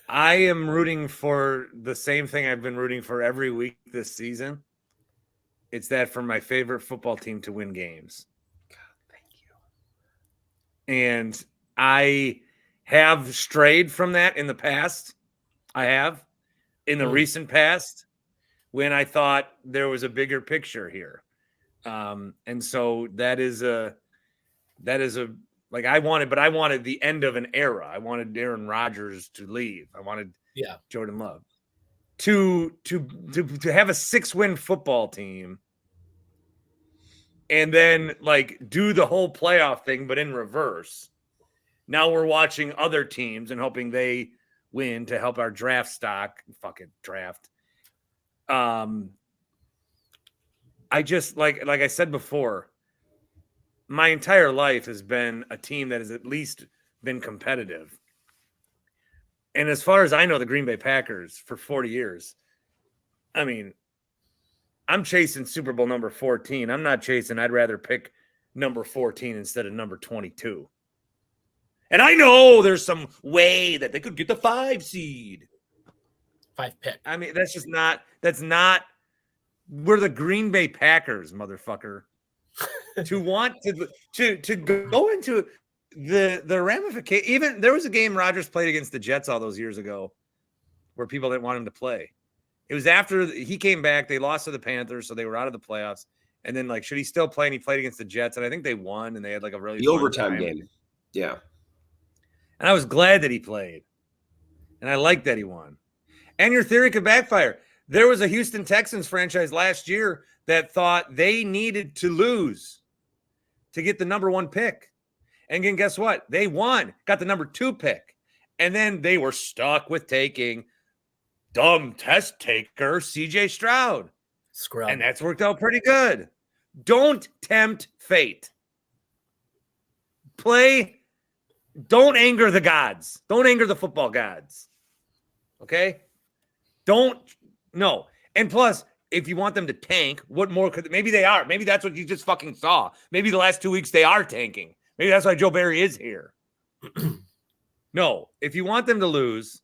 I am rooting for the same thing I've been rooting for every week this season. It's that for my favorite football team to win games. And I have strayed from that in the past. I have in the recent past when I thought there was a bigger picture here. And so that is like I wanted the end of an era. I wanted Aaron Rodgers to leave. I wanted Jordan Love to have a 6-win football team. And then, like, do the whole playoff thing, but in reverse. Now we're watching other teams and hoping they win to help our draft stock. Fucking draft. I just like I said before, my entire life has been a team that has at least been competitive. And as far as I know, the Green Bay Packers for 40 years, I mean, I'm chasing Super Bowl number 14. I'm not chasing. I'd rather pick number 14 instead of number 22. And I know there's some way that they could get the 5 seed. 5 pick. I mean, that's not, we're the Green Bay Packers, motherfucker. To want to go into the ramification. Even there was a game Rodgers played against the Jets all those years ago where people didn't want him to play. It was after he came back. They lost to the Panthers, so they were out of the playoffs. And then, like, should he still play? And he played against the Jets, and I think they won, and they had like a really the overtime game. Yeah. And I was glad that he played, and I liked that he won. And your theory could backfire. There was a Houston Texans franchise last year that thought they needed to lose to get the number 1 pick. And again, guess what? They won, got the number 2 pick. And then they were stuck with taking dumb test taker CJ Stroud. Scrub. And that's worked out pretty good. Don't tempt fate. Don't anger the gods. Don't anger the football gods. Okay? No. And plus, if you want them to tank, what more could maybe they are. Maybe that's what you just fucking saw. Maybe the last 2 weeks they are tanking. Maybe that's why Joe Barry is here. No, if you want them to lose,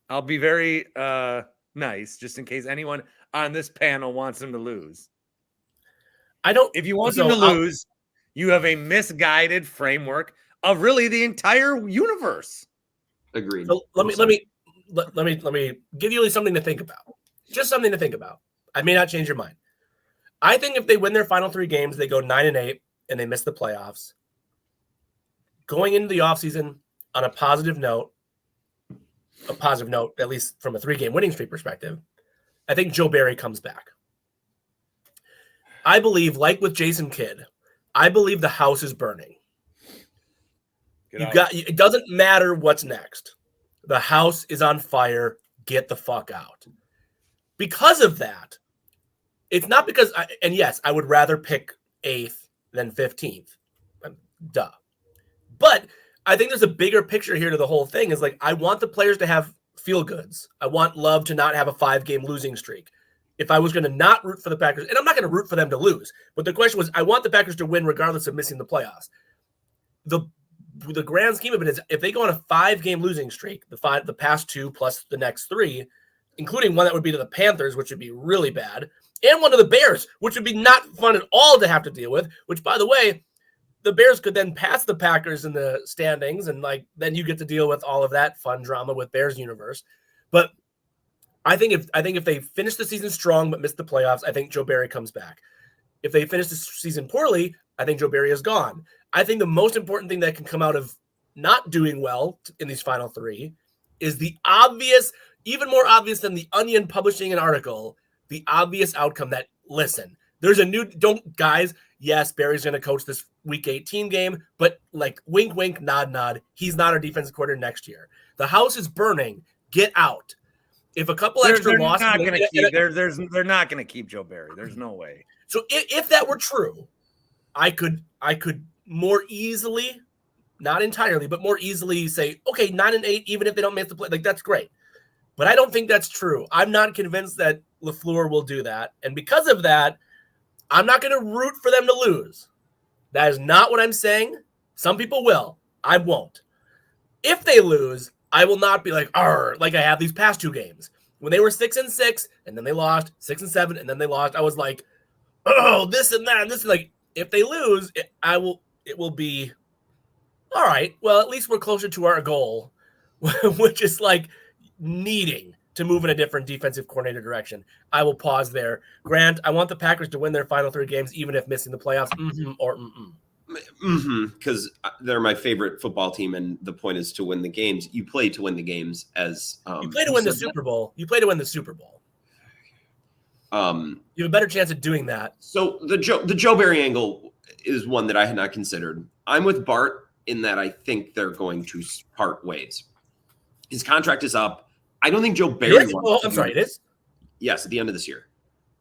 I'll be very nice, just in case anyone on this panel wants them to lose. If you want them to lose, you have a misguided framework of really the entire universe. Agreed. So let me give you something to think about. Just something to think about. I may not change your mind. I think if they win their final 3 games, they go 9-8 and they miss the playoffs. Going into the offseason on a positive note, at least from a 3-game winning streak perspective, I think Joe Barry comes back. I believe, like with Jason Kidd, I believe the house is burning. It doesn't matter what's next. The house is on fire. Get the fuck out. Because of that, it's not because, yes, I would rather pick 8th than 15th. Duh. But I think there's a bigger picture here to the whole thing. Is like, I want the players to have feel goods. I want Love to not have a 5-game losing streak. If I was going to not root for the Packers, and I'm not going to root for them to lose, but the question was, I want the Packers to win regardless of missing the playoffs. The grand scheme of it is, if they go on a 5-game losing streak, the past 2 plus the next 3, including one that would be to the Panthers, which would be really bad, and one to the Bears, which would be not fun at all to have to deal with, which, by the way, the Bears could then pass the Packers in the standings, and then you get to deal with all of that fun drama with Bears universe. But I think if they finish the season strong but miss the playoffs, I think Joe Barry comes back. If they finish the season poorly, I think Joe Barry is gone. I think the most important thing that can come out of not doing well in these final 3 is the obvious, even more obvious than the Onion publishing an article, the obvious outcome that, listen, there's a new, guys, yes, Barry's going to coach this week 18 game, but wink, wink, nod, nod. He's not our defensive coordinator next year. The house is burning. Get out. If a couple extra losses, they're not going to keep Joe Barry. There's no way. So if that were true, I could more easily, not entirely, but more easily say, okay, 9-8, even if they don't make the play, that's great. But I don't think that's true. I'm not convinced that LaFleur will do that. And because of that, I'm not going to root for them to lose. That is not what I'm saying. Some people will. I won't. If they lose, I will not be like I have these past 2 games. When they were 6-6, and then they lost, 6-7, and then they lost, I was like, oh, this and that, and this. If they lose, it will be, all right, well, at least we're closer to our goal, which is needing to move in a different defensive coordinator direction. I will pause there. Grant, I want the Packers to win their final 3 games, even if missing the playoffs. Or because they're my favorite football team, and the point is to win the games. You play to win the games, as you play to win the Super Bowl. You play to win the Super Bowl. You have a better chance at doing that. So the Joe Barry angle is one that I had not considered. I'm with Bart in that I think they're going to part ways. His contract is up. I don't think Joe Barry wants. I'm sorry, it is? Yes, at the end of this year.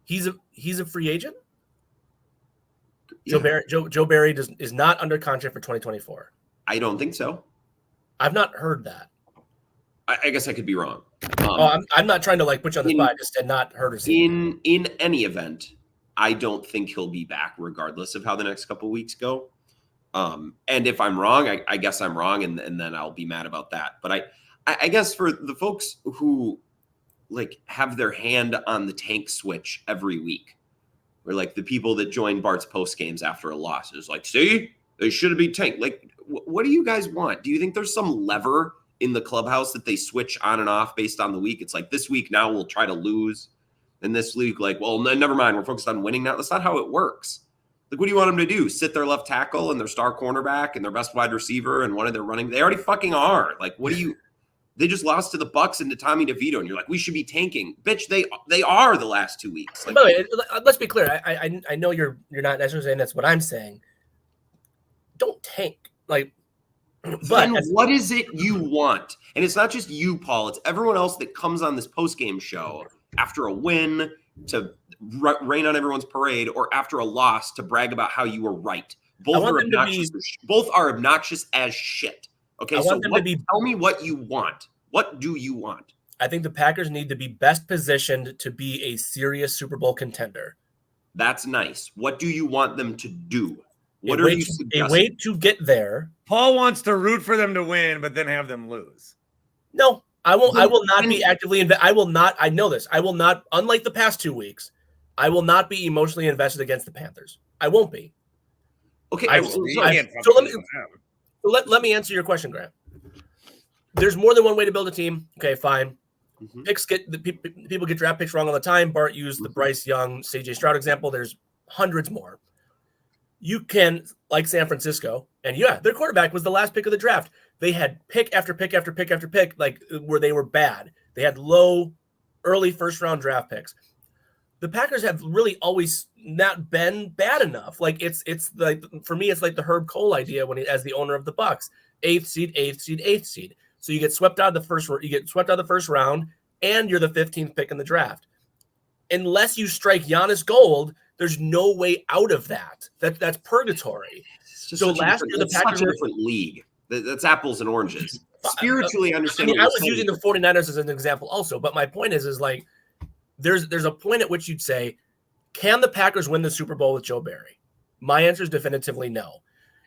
He's a free agent. Yeah. Joe Barry is not under contract for 2024. I don't think so. I've not heard that. I guess I could be wrong. I'm not trying to like put you on the spot. I just had not heard of it. In any event, I don't think he'll be back regardless of how the next couple of weeks go. And if I'm wrong, I guess I'm wrong, and then I'll be mad about that. But I guess for the folks who like have their hand on the tank switch every week, or like the people that join Bart's post games after a loss, is like, see, they should be tanked. Like, what do you guys want? Do you think there's some lever in the clubhouse that they switch on and off based on the week? It's like, this week now we'll try to lose, and this week, like, well, never mind, we're focused on winning now. That's not how it works. Like, what do you want them to do? Sit their left tackle and their star cornerback and their best wide receiver and one of their running? They already fucking are. Like, what do you? They just lost to the Bucks and to Tommy DeVito, and you're like, we should be tanking, bitch. They are the last 2 weeks. Like, by the way, let's be clear. I know you're not necessarily saying that's what I'm saying. Don't tank, like. But what is it you want? And it's not just you, Paul. It's everyone else that comes on this post-game show after a win to rain on everyone's parade, or after a loss to brag about how you were right. Both are obnoxious. Both are obnoxious as shit. Okay, so tell me what you want. What do you want? I think the Packers need to be best positioned to be a serious Super Bowl contender. That's nice. What do you want them to do? What are you suggesting? A way to get there. Paul wants to root for them to win, but then have them lose. No, I won't. I will not be actively invested. I will not. I know this. I will not. Unlike the past 2 weeks, I will not be emotionally invested against the Panthers. I won't be. Okay. Let me answer your question, Grant. There's more than one way to build a team. Okay, fine. Mm-hmm. People get draft picks wrong all the time. Bart used the Bryce Young, CJ Stroud example. There's hundreds more. You can, like San Francisco, and yeah, their quarterback was the last pick of the draft. They had pick after pick after pick after pick, like where they were bad. They had low, early first-round draft picks. The Packers have really always not been bad enough. Like it's like, for me, it's like the Herb Cole idea as the owner of the Bucks. 8th seed. So you get swept out of the first round, and you're the 15th pick in the draft. Unless you strike Giannis gold, there's no way out of that. That's purgatory. So last year, the Packers were a different league. That's apples and oranges. Spiritually, understanding. I was using the 49ers as an example also, but my point is like there's a point at which you'd say, can the Packers win the Super Bowl with Joe Barry? My answer is definitively no.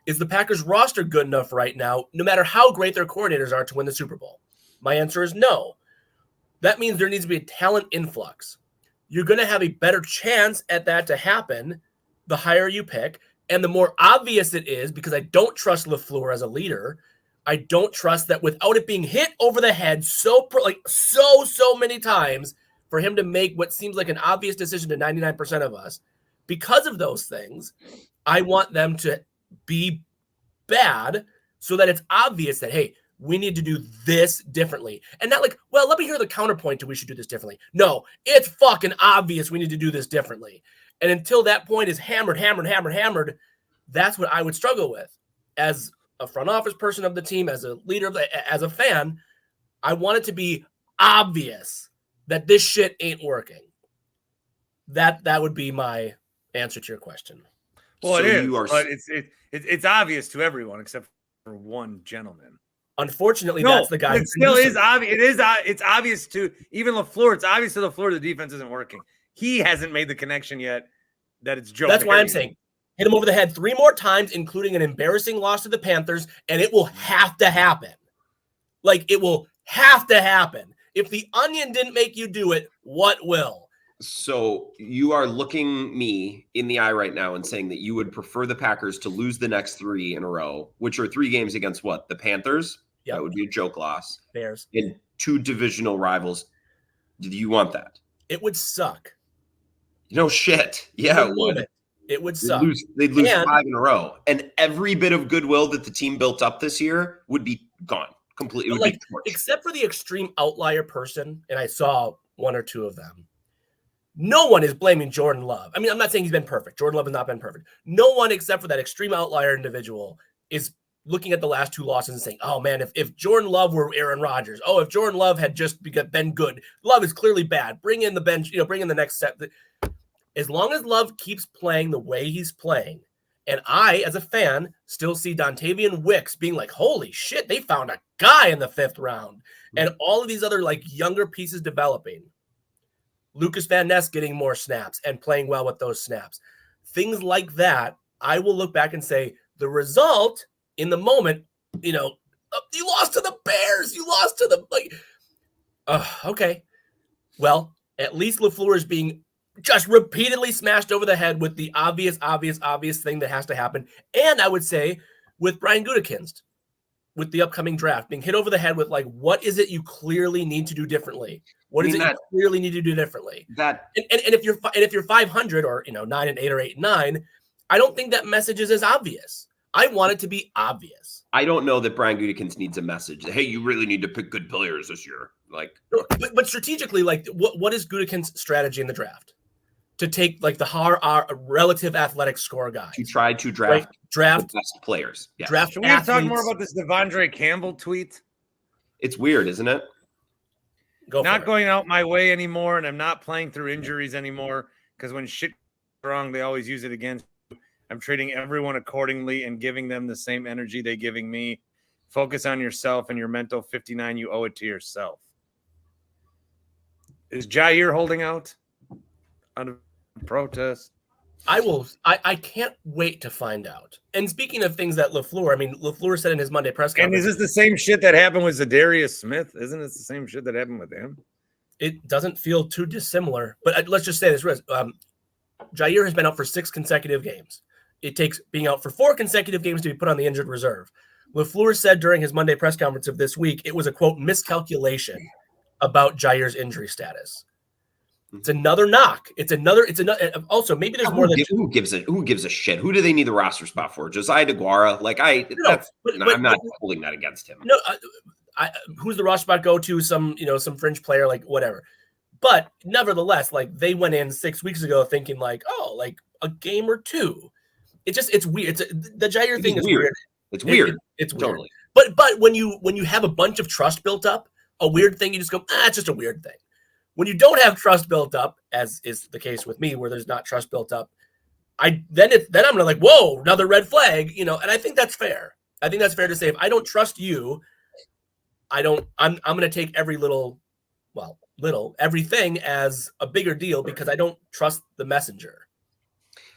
Is the Packers roster good enough right now, no matter how great their coordinators are, to win the Super Bowl? My answer is no. That means there needs to be a talent influx. You're going to have a better chance at that to happen the higher you pick, and the more obvious it is, because I don't trust LaFleur as a leader. I don't trust that without it being hit over the head so many times for him to make what seems like an obvious decision to 99% of us. Because of those things, I want them to be bad so that it's obvious that, hey, we need to do this differently. And not like, well, let me hear the counterpoint to we should do this differently. No, it's fucking obvious we need to do this differently. And until that point is hammered, that's what I would struggle with. As a front office person of the team, as a leader, as a fan, I want it to be obvious that this shit ain't working. That would be my answer to your question. Well, so it is, but it's obvious to everyone except for one gentleman. Unfortunately, that's the guy. It still is obvious. It's obvious to even LaFleur. It's obvious to LaFleur the defense isn't working. He hasn't made the connection yet that it's Joe. That's why I'm saying hit him over the head 3 more times, including an embarrassing loss to the Panthers, and it will have to happen. Like, it will have to happen. If the onion didn't make you do it, what will? So you are looking me in the eye right now and saying that you would prefer the Packers to lose the next 3 in a row, which are 3 games against what? The Panthers? Yep. That would be a joke loss. Bears. And 2 divisional rivals. Do you want that? It would suck. No shit. Yeah, it would. It would suck. They'd lose 5 in a row. And every bit of goodwill that the team built up this year would be gone completely. It would be torched. Except for the extreme outlier person, and I saw 1 or 2 of them. No one is blaming Jordan Love. I mean, I'm not saying he's been perfect. Jordan Love has not been perfect. No one except for that extreme outlier individual is looking at the last 2 losses and saying, oh, man, if Jordan Love were Aaron Rodgers, if Jordan Love had just been good. Love is clearly bad. Bring in the bench, bring in the next set. As long as Love keeps playing the way he's playing, and I, as a fan, still see Dontavian Wicks being like, holy shit, they found a guy in the 5th round. And all of these other like younger pieces developing. Lucas Van Ness getting more snaps and playing well with those snaps. Things like that, I will look back and say, the result in the moment, you lost to the Bears. You lost to the okay. Well, at least LaFleur is being just repeatedly smashed over the head with the obvious thing that has to happen. And I would say with Brian Gutekunst, with the upcoming draft, being hit over the head with like, what is it you clearly need to do differently? What is it you clearly need to do differently? And if you're 500 or 9-8 or 8-9, I don't think that message is as obvious. I want it to be obvious. I don't know that Brian Gutekunst needs a message. Hey, you really need to pick good players this year. Like, but strategically, like, what is Gutekunst's strategy in the draft? To take like the relative athletic score guys. To try to draft the best players. Yeah. Should we talk more about this Devondre Campbell tweet? It's weird, isn't it? Not going out my way anymore, and I'm not playing through injuries anymore because when shit goes wrong, they always use it against you. I'm treating everyone accordingly and giving them the same energy they're giving me. Focus on yourself and your mental 59. You owe it to yourself. Is Jair holding out on a protest? I can't wait to find out. And speaking of things that LaFleur said in his Monday press conference. And is this the same shit that happened with Zadarius Smith? Isn't it the same shit that happened with him? It doesn't feel too dissimilar. But let's just say this. Jair has been out for 6 consecutive games. It takes being out for 4 consecutive games to be put on the injured reserve. LaFleur said during his Monday press conference of this week, it was a, quote, miscalculation about Jair's injury status. It's another knock. It's another. Also, maybe there's more than who gives a shit. Who do they need the roster spot for? Josiah DeGuara? Like I'm not holding that against him. No, who's the roster spot go to? Some fringe player, like whatever. But nevertheless, like they went in 6 weeks ago thinking like, oh, like a game or 2. It's weird. The Jair thing is weird. It's weird. It's weird. Totally. But when you have a bunch of trust built up, a weird thing, you just go, it's just a weird thing. When you don't have trust built up, as is the case with me, where there's not trust built up, then I'm gonna like, whoa, another red flag, and I think that's fair. I think that's fair to say if I don't trust you, I'm gonna take every everything as a bigger deal because I don't trust the messenger.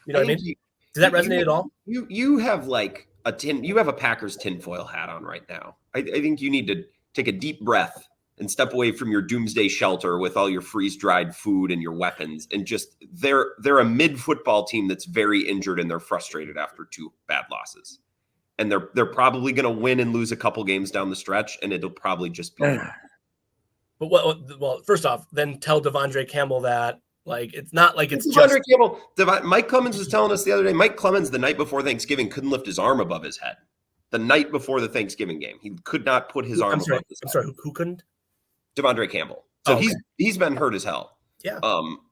You know what I mean? Does that resonate at all? You have like you have a Packers tinfoil hat on right now. I think you need to take a deep breath and step away from your doomsday shelter with all your freeze-dried food and your weapons. And just they're a mid-football team that's very injured and they're frustrated after 2 bad losses. And they're probably going to win and lose a couple games down the stretch, and it'll probably just be. But well, first off, then tell Devondre Campbell that like it's not like it's Devondre Campbell. Mike Clemens was telling us the other day. Mike Clemens, the night before Thanksgiving, couldn't lift his arm above his head. The night before the Thanksgiving game, he could not put his arm above his head. I'm sorry, who couldn't? Devondre Campbell. So he's been hurt as hell. Yeah.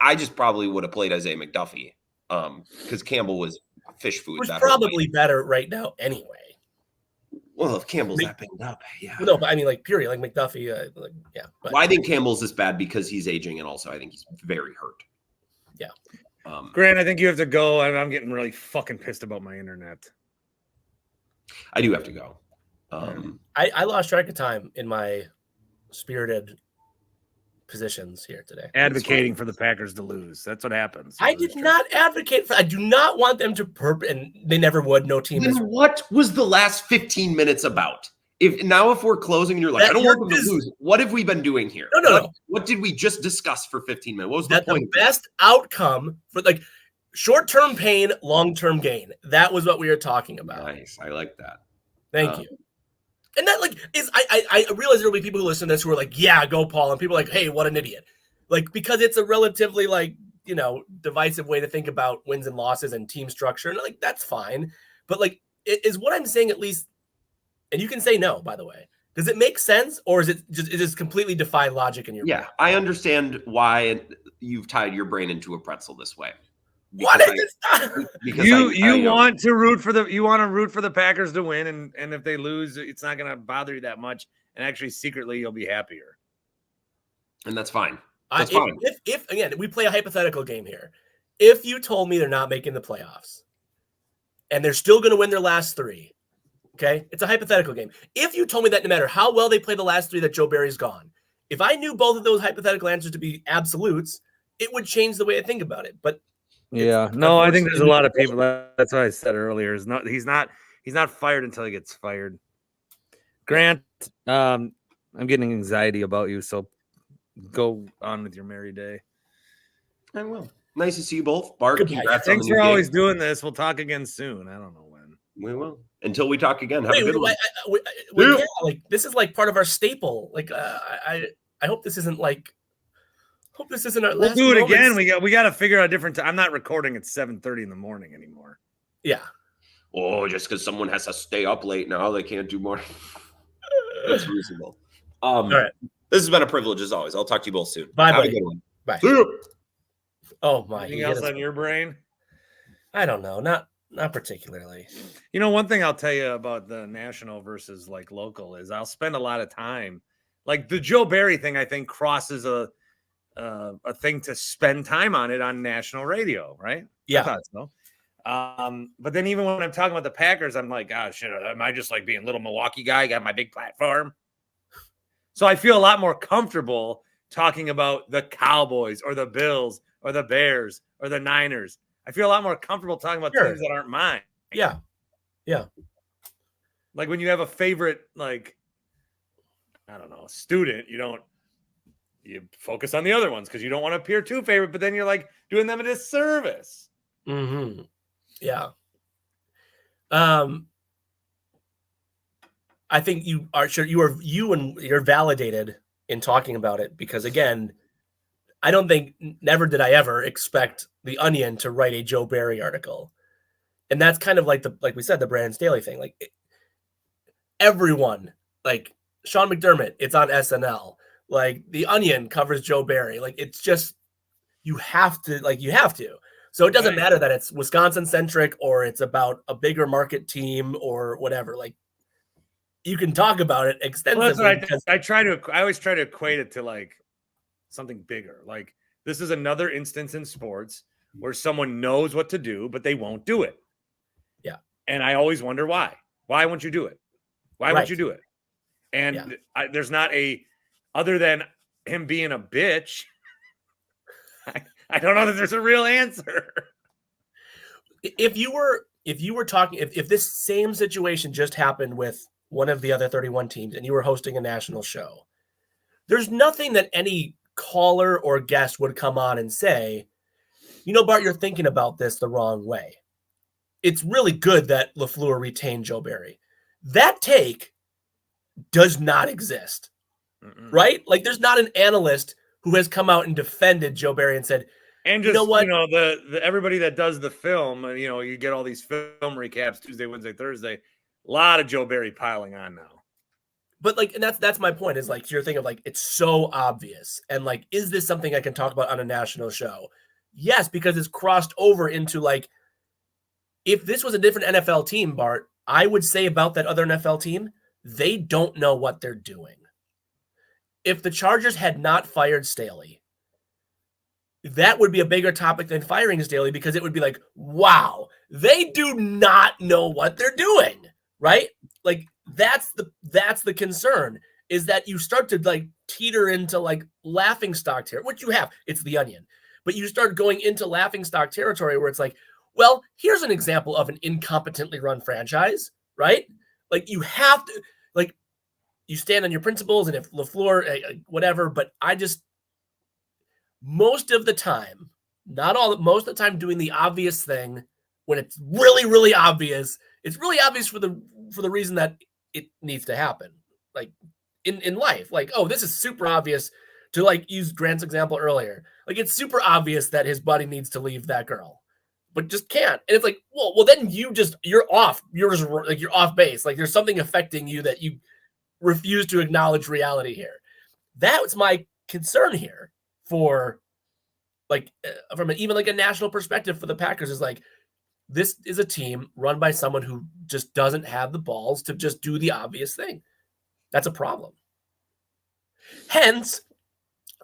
I just probably would have played Isaiah McDuffie because Campbell was fish food. Who's probably better right now anyway. Well, if Campbell's that banged up, yeah. No, but I mean, like, period. Like McDuffie, yeah. But. Well, I think Campbell's this bad because he's aging, and also I think he's very hurt. Yeah. Grant, I think you have to go. I'm getting really fucking pissed about my internet. I do have to go. I lost track of time in my spirited positions here today. Advocating for the Packers to lose. That's what happens. I did not advocate for. I do not want them to and they never would. No team. Then what was the last 15 minutes about? If we're closing and you're like, I don't want them to lose. What have we been doing here? No. What did we just discuss for 15 minutes? What was the point? The best outcome for like short-term pain, long-term gain. That was what we were talking about. Nice. I like that. Thank you. And that like is I realize there will be people who listen to this who are like, yeah, go Paul, and people are like, hey, what an idiot. Like, because it's a relatively like, divisive way to think about wins and losses and team structure. And like, that's fine. But like, is what I'm saying at least, and you can say no, by the way, does it make sense? Or is it just completely defy logic in your brain? I understand why you've tied your brain into a pretzel this way. What is this? You want to root for the Packers to win, and if they lose, it's not going to bother you that much. And actually, secretly, you'll be happier. And that's fine. If again we play a hypothetical game here, If you told me they're not making the playoffs and they're still going to win their last 3, okay? It's a hypothetical game. If you told me that no matter how well they play the last 3 that Joe Barry's gone, if I knew both of those hypothetical answers to be absolutes, it would change the way I think about it. But yeah, no, I think there's a lot of people. That's what I said earlier. He's not fired until he gets fired. Grant, I'm getting anxiety about you, so go on with your merry day. I will. Nice to see you both. Bart, congrats. Thanks for always doing this. We'll talk again soon. I don't know when. We will. Until we talk again. Have a good one. Yeah, like this is like part of our staple. Like I hope this isn't like. Hope this isn't our last. We'll do it moments. again. We got to figure out a different time. I'm not recording at 7:30 in the morning anymore. Yeah. Oh, just because someone has to stay up late now, they can't do more. That's reasonable. All right. This has been a privilege as always. I'll talk to you both soon. Bye. Have a good one. Bye. See you. Oh my! Anything else on your brain? I don't know. Not particularly. You know, one thing I'll tell you about the national versus like local is I'll spend a lot of time. Like the Joe Barry thing, I think crosses a thing to spend time on it on national radio, right? Yeah. I thought so. But then even when I'm talking about the Packers, I'm like, oh shit, am I just like being a little Milwaukee guy? Got my big platform. So I feel a lot more comfortable talking about the Cowboys or the Bills or the Bears or the Niners. I feel a lot more comfortable talking about teams that aren't mine. Yeah. Yeah. Like when you have a favorite, like, I don't know, student, you focus on the other ones because you don't want to appear too favorite, but then you're like doing them a disservice. Mm-hmm. Yeah. I think you are sure you're validated in talking about it because again, I don't think never did I ever expect the Onion to write a Joe Barry article. And that's kind of like we said, the Brandon Staley thing. Like everyone, like Sean McDermott, it's on SNL. Like the Onion covers Joe Barry. Like it's just you have to. So it doesn't matter that it's Wisconsin centric or it's about a bigger market team or whatever. Like you can talk about it extensively. Well, that's what I always try to equate it to like something bigger. Like this is another instance in sports where someone knows what to do, but they won't do it. Yeah. And I always wonder why. Why won't you do it? Why won't you do it? And there's not other than him being a bitch. I don't know that there's a real answer. If you were talking, if this same situation just happened with one of the other 31 teams and you were hosting a national show, there's nothing that any caller or guest would come on and say, Bart, you're thinking about this the wrong way. It's really good that LaFleur retained Joe Barry. That take does not exist, right? Like there's not an analyst who has come out and defended Joe Barry and said, and just, the everybody that does the film, you get all these film recaps Tuesday, Wednesday, Thursday, a lot of Joe Barry piling on now. But and that's my point is like, you're thinking of like, it's so obvious. And like, is this something I can talk about on a national show? Yes, because it's crossed over into like, if this was a different NFL team, Bart, I would say about that other NFL team, they don't know what they're doing. If the Chargers had not fired Staley, that would be a bigger topic than firing Staley because it would be like, wow, they do not know what they're doing, right? Like that's the concern is that you start to like teeter into like laughingstock territory, which you have, it's the Onion, but you start going into laughingstock territory where it's like, well, here's an example of an incompetently run franchise, right? Like you have to, like you stand on your principles and if LaFleur, whatever, but most of the time, most of the time doing the obvious thing when it's really, really obvious, it's really obvious for the reason that it needs to happen. Like in life, like, oh, this is super obvious to like use Grant's example earlier. Like it's super obvious that his buddy needs to leave that girl, but just can't. And it's like, well, then you're off. You're just like, you're off base. Like there's something affecting you that you refuse to acknowledge reality here. That was my concern here for like, from even like a national perspective for the Packers is like, this is a team run by someone who just doesn't have the balls to just do the obvious thing. That's a problem. Hence,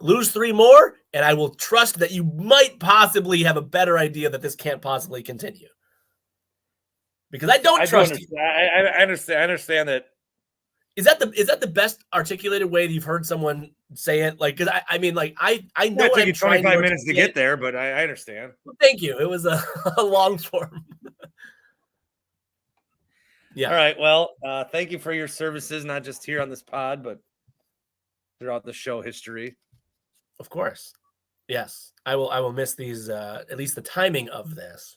Lose 3 more, and I will trust that you might possibly have a better idea that this can't possibly continue. Because I don't trust you. I understand that. Is that the best articulated way that you've heard someone say it? Like, because I mean, like I know It took you I'm trying 25 minutes to get there, but I understand. Well, thank you. It was a long form. Yeah. All right. Well, thank you for your services, not just here on this pod, but throughout the show history. Of course. Yes. I will miss these, at least the timing of this.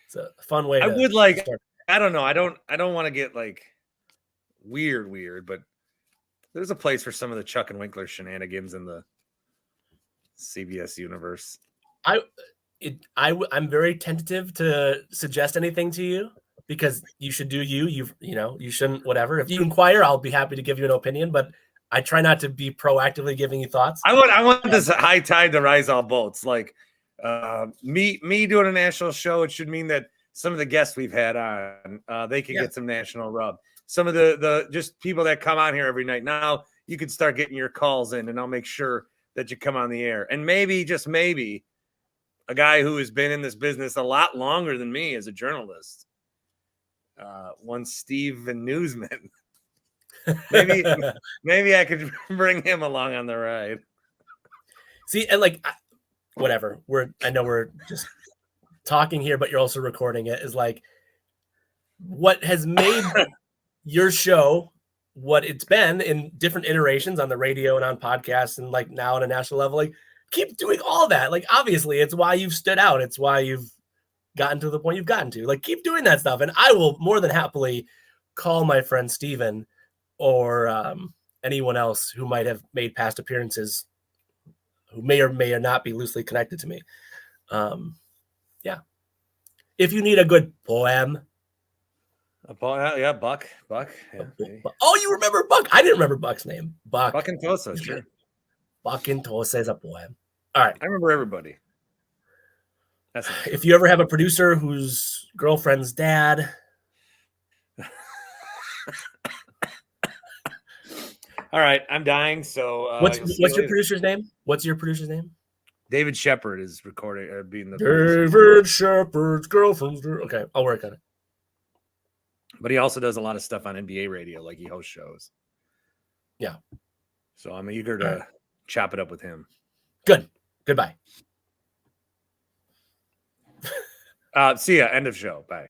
It's a fun way. I would like, I don't know. I don't want to get like weird, but there's a place for some of the Chuck and Winkler shenanigans in the CBS universe. I'm very tentative to suggest anything to you because you should do you shouldn't, whatever. If you inquire, I'll be happy to give you an opinion, but I try not to be proactively giving you thoughts. I want this high tide to rise all boats. Like me doing a national show, it should mean that some of the guests we've had on, they can get some national rub. Some of the just people that come on here every night. Now you can start getting your calls in, and I'll make sure that you come on the air. And maybe, just maybe, a guy who has been in this business a lot longer than me as a journalist, one Steve Newsman. maybe I could bring him along on the ride. See, and like, whatever. I know we're just talking here, but you're also recording it. Is like what has made your show what it's been in different iterations on the radio and on podcasts and like now on a national level. Like, keep doing all that. Like, obviously, it's why you've stood out. It's why you've gotten to the point you've gotten to. Like, keep doing that stuff, and I will more than happily call my friend Steven or anyone else who might have made past appearances who may or may not be loosely connected to me. Yeah. If you need a good poem. Yeah, Buck. Yeah. Oh, you remember Buck? I didn't remember Buck's name. Buck and Tosa, sure. Buck and Tosa is a poem. All right. I remember everybody. If you ever have a producer whose girlfriend's dad. All right, I'm dying. So what's your producer's name? What's your producer's name? David Shepard is recording, being the David Shepard's girlfriend's. Okay, I'll work on it. But he also does a lot of stuff on NBA radio, like he hosts shows. Yeah. So I'm eager to chop it up with him. Good. Goodbye. See ya. End of show. Bye.